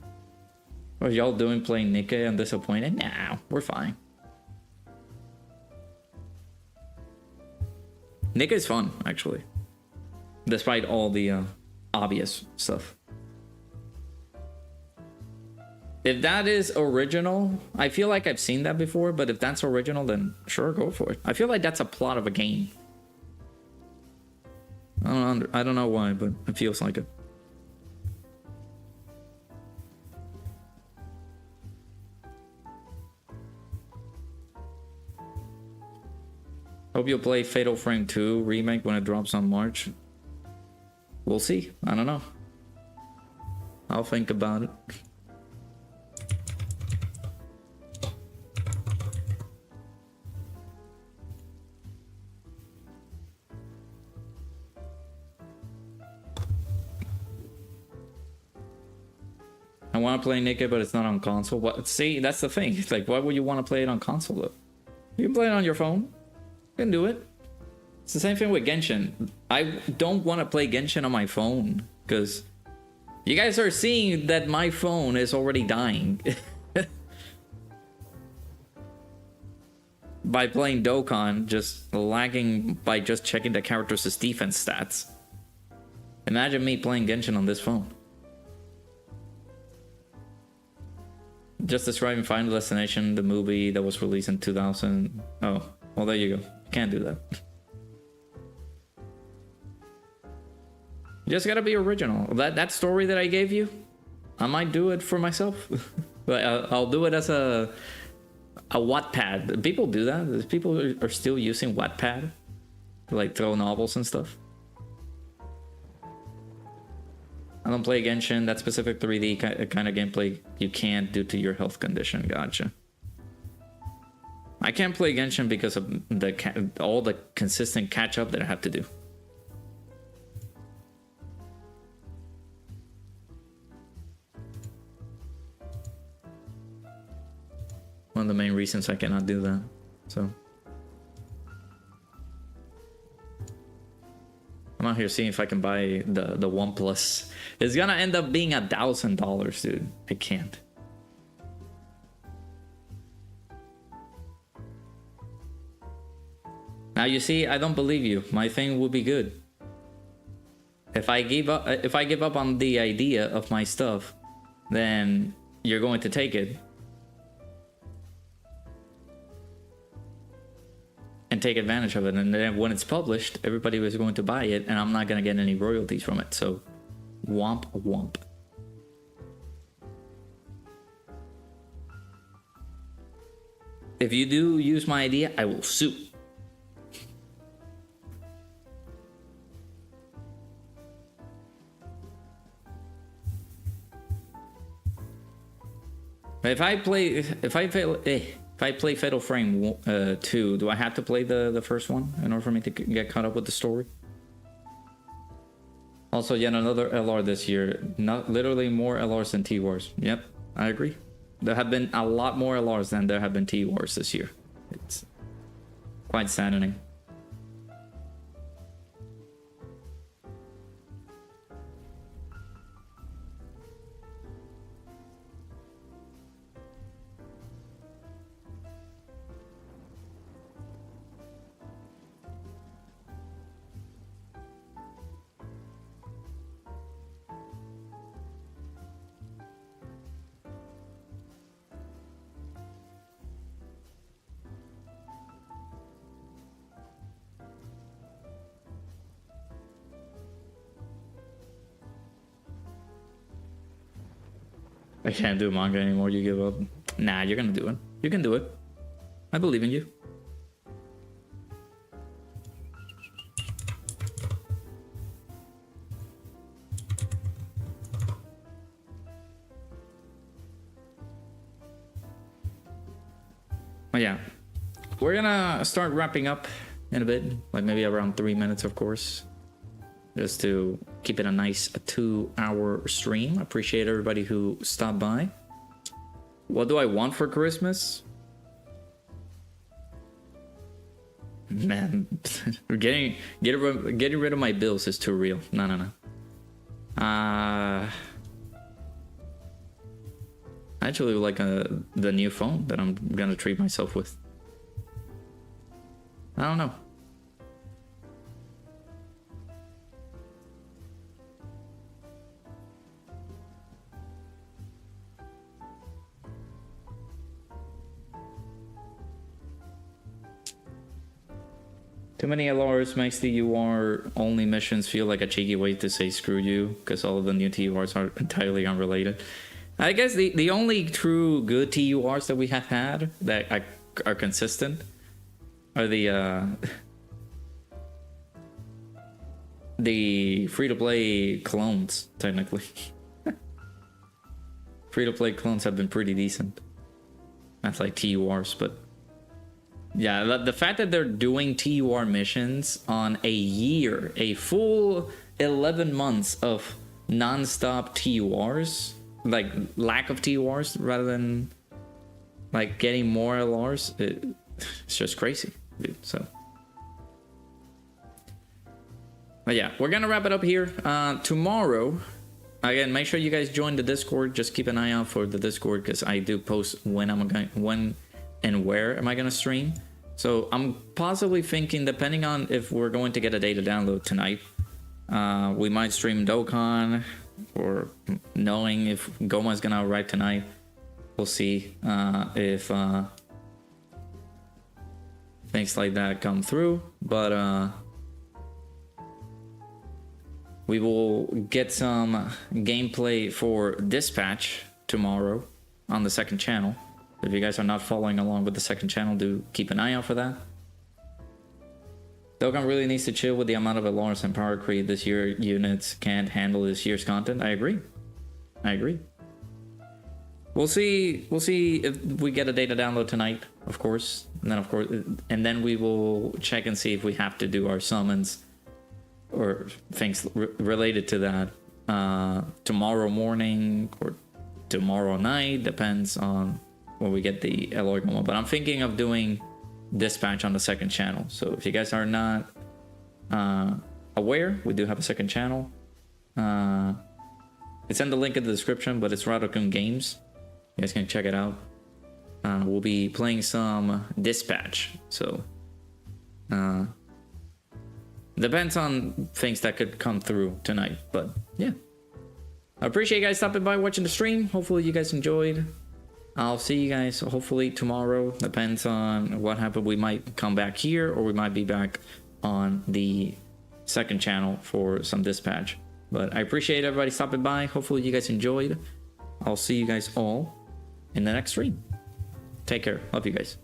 What are y'all doing playing Nikkei and disappointed? Nah, we're fine. Nikkei's fun, actually. Despite all the obvious stuff. If that is original, I feel like I've seen that before, but if that's original, then sure, go for it. I feel like that's a plot of a game. I don't know why, but it feels like it. Hope you'll play Fatal Frame 2 remake when it drops on March. We'll see. I don't know. I'll think about it. I want to play naked, but it's not on console. What? See, that's the thing. It's like, why would you want to play it on console though? You can play it on your phone. You can do it. It's the same thing with Genshin. I don't want to play Genshin on my phone because you guys are seeing that my phone is already dying by playing Dokkan, just lagging by just checking the character's defense stats. Imagine me playing Genshin on this phone. Just describing Final Destination, the movie that was released in 2000. Oh, well, there you go. Can't do that. You just gotta be original. That story that I gave you, I might do it for myself. But I'll do it as a Wattpad. People do that. People are still using Wattpad to like throw novels and stuff. I don't play Genshin. That specific 3D kind of gameplay you can't due to your health condition. Gotcha. I can't play Genshin because of all the consistent catch up that I have to do. One of the main reasons I cannot do that. So I'm out here seeing if I can buy the OnePlus. It's gonna end up being $1,000, dude. I can't. Now you see, I don't believe you. My thing will be good. If I give up on the idea of my stuff, then you're going to take it and take advantage of it, and then when it's published, everybody was going to buy it, and I'm not gonna get any royalties from it. So, womp womp. If you do use my idea, I will sue. If I play Fatal Frame 2, do I have to play the first one in order for me to get caught up with the story? Also, yet another LR this year. Not literally more LRs than T-Wars. Yep, I agree. There have been a lot more LRs than there have been T-Wars this year. It's quite saddening. I can't do manga anymore, you give up. Nah, you're gonna do it. You can do it. I believe in you. But yeah, we're gonna start wrapping up in a bit, like maybe around 3 minutes, of course, just to keep it a nice 2-hour stream. Appreciate everybody who stopped by. What do I want for Christmas? Man, getting rid of my bills is too real. No. I actually like the new phone that I'm gonna treat myself with. I don't know. Too many LRs makes the UR only missions feel like a cheeky way to say screw you, because all of the new TURs are entirely unrelated. I guess the only true good TURs that we have had that are consistent are the free-to-play clones, technically. Free-to-play clones have been pretty decent. That's like TURs, but yeah, the fact that they're doing TUR missions on a full 11 months of non-stop TURs like lack of TORs rather than like getting more LRs, it's just crazy, dude. So, but yeah, we're gonna wrap it up here. Tomorrow, again, make sure you guys join the Discord. Just keep an eye out for the Discord because I do post when and where am I gonna stream. So I'm possibly thinking, depending on if we're going to get a data download tonight, we might stream Dokkan, or knowing if Gomah is gonna arrive tonight. We'll see if things like that come through, but we will get some gameplay for Dispatch tomorrow on the second channel. If you guys are not following along with the second channel, do keep an eye out for that. Dokkan really needs to chill with the amount of alarms and power creep this year. Units can't handle this year's content. I agree. We'll see if we get a data download tonight, of course. And then we will check and see if we have to do our summons or things related to that tomorrow morning or tomorrow night. Depends on when we get the LR Gomah. But I'm thinking of doing Dispatch on the second channel. So if you guys are not aware, we do have a second channel. It's in the link in the description, but it's Dokkan Games. You guys can check it out. We'll be playing some Dispatch. So depends on things that could come through tonight. But yeah, I appreciate you guys stopping by, watching the stream. Hopefully you guys enjoyed. I'll see you guys hopefully tomorrow. Depends on what happened. We might come back here, or we might be back on the second channel for some Dispatch. But I appreciate everybody stopping by. Hopefully you guys enjoyed. I'll see you guys all in the next stream. Take care. Love you guys.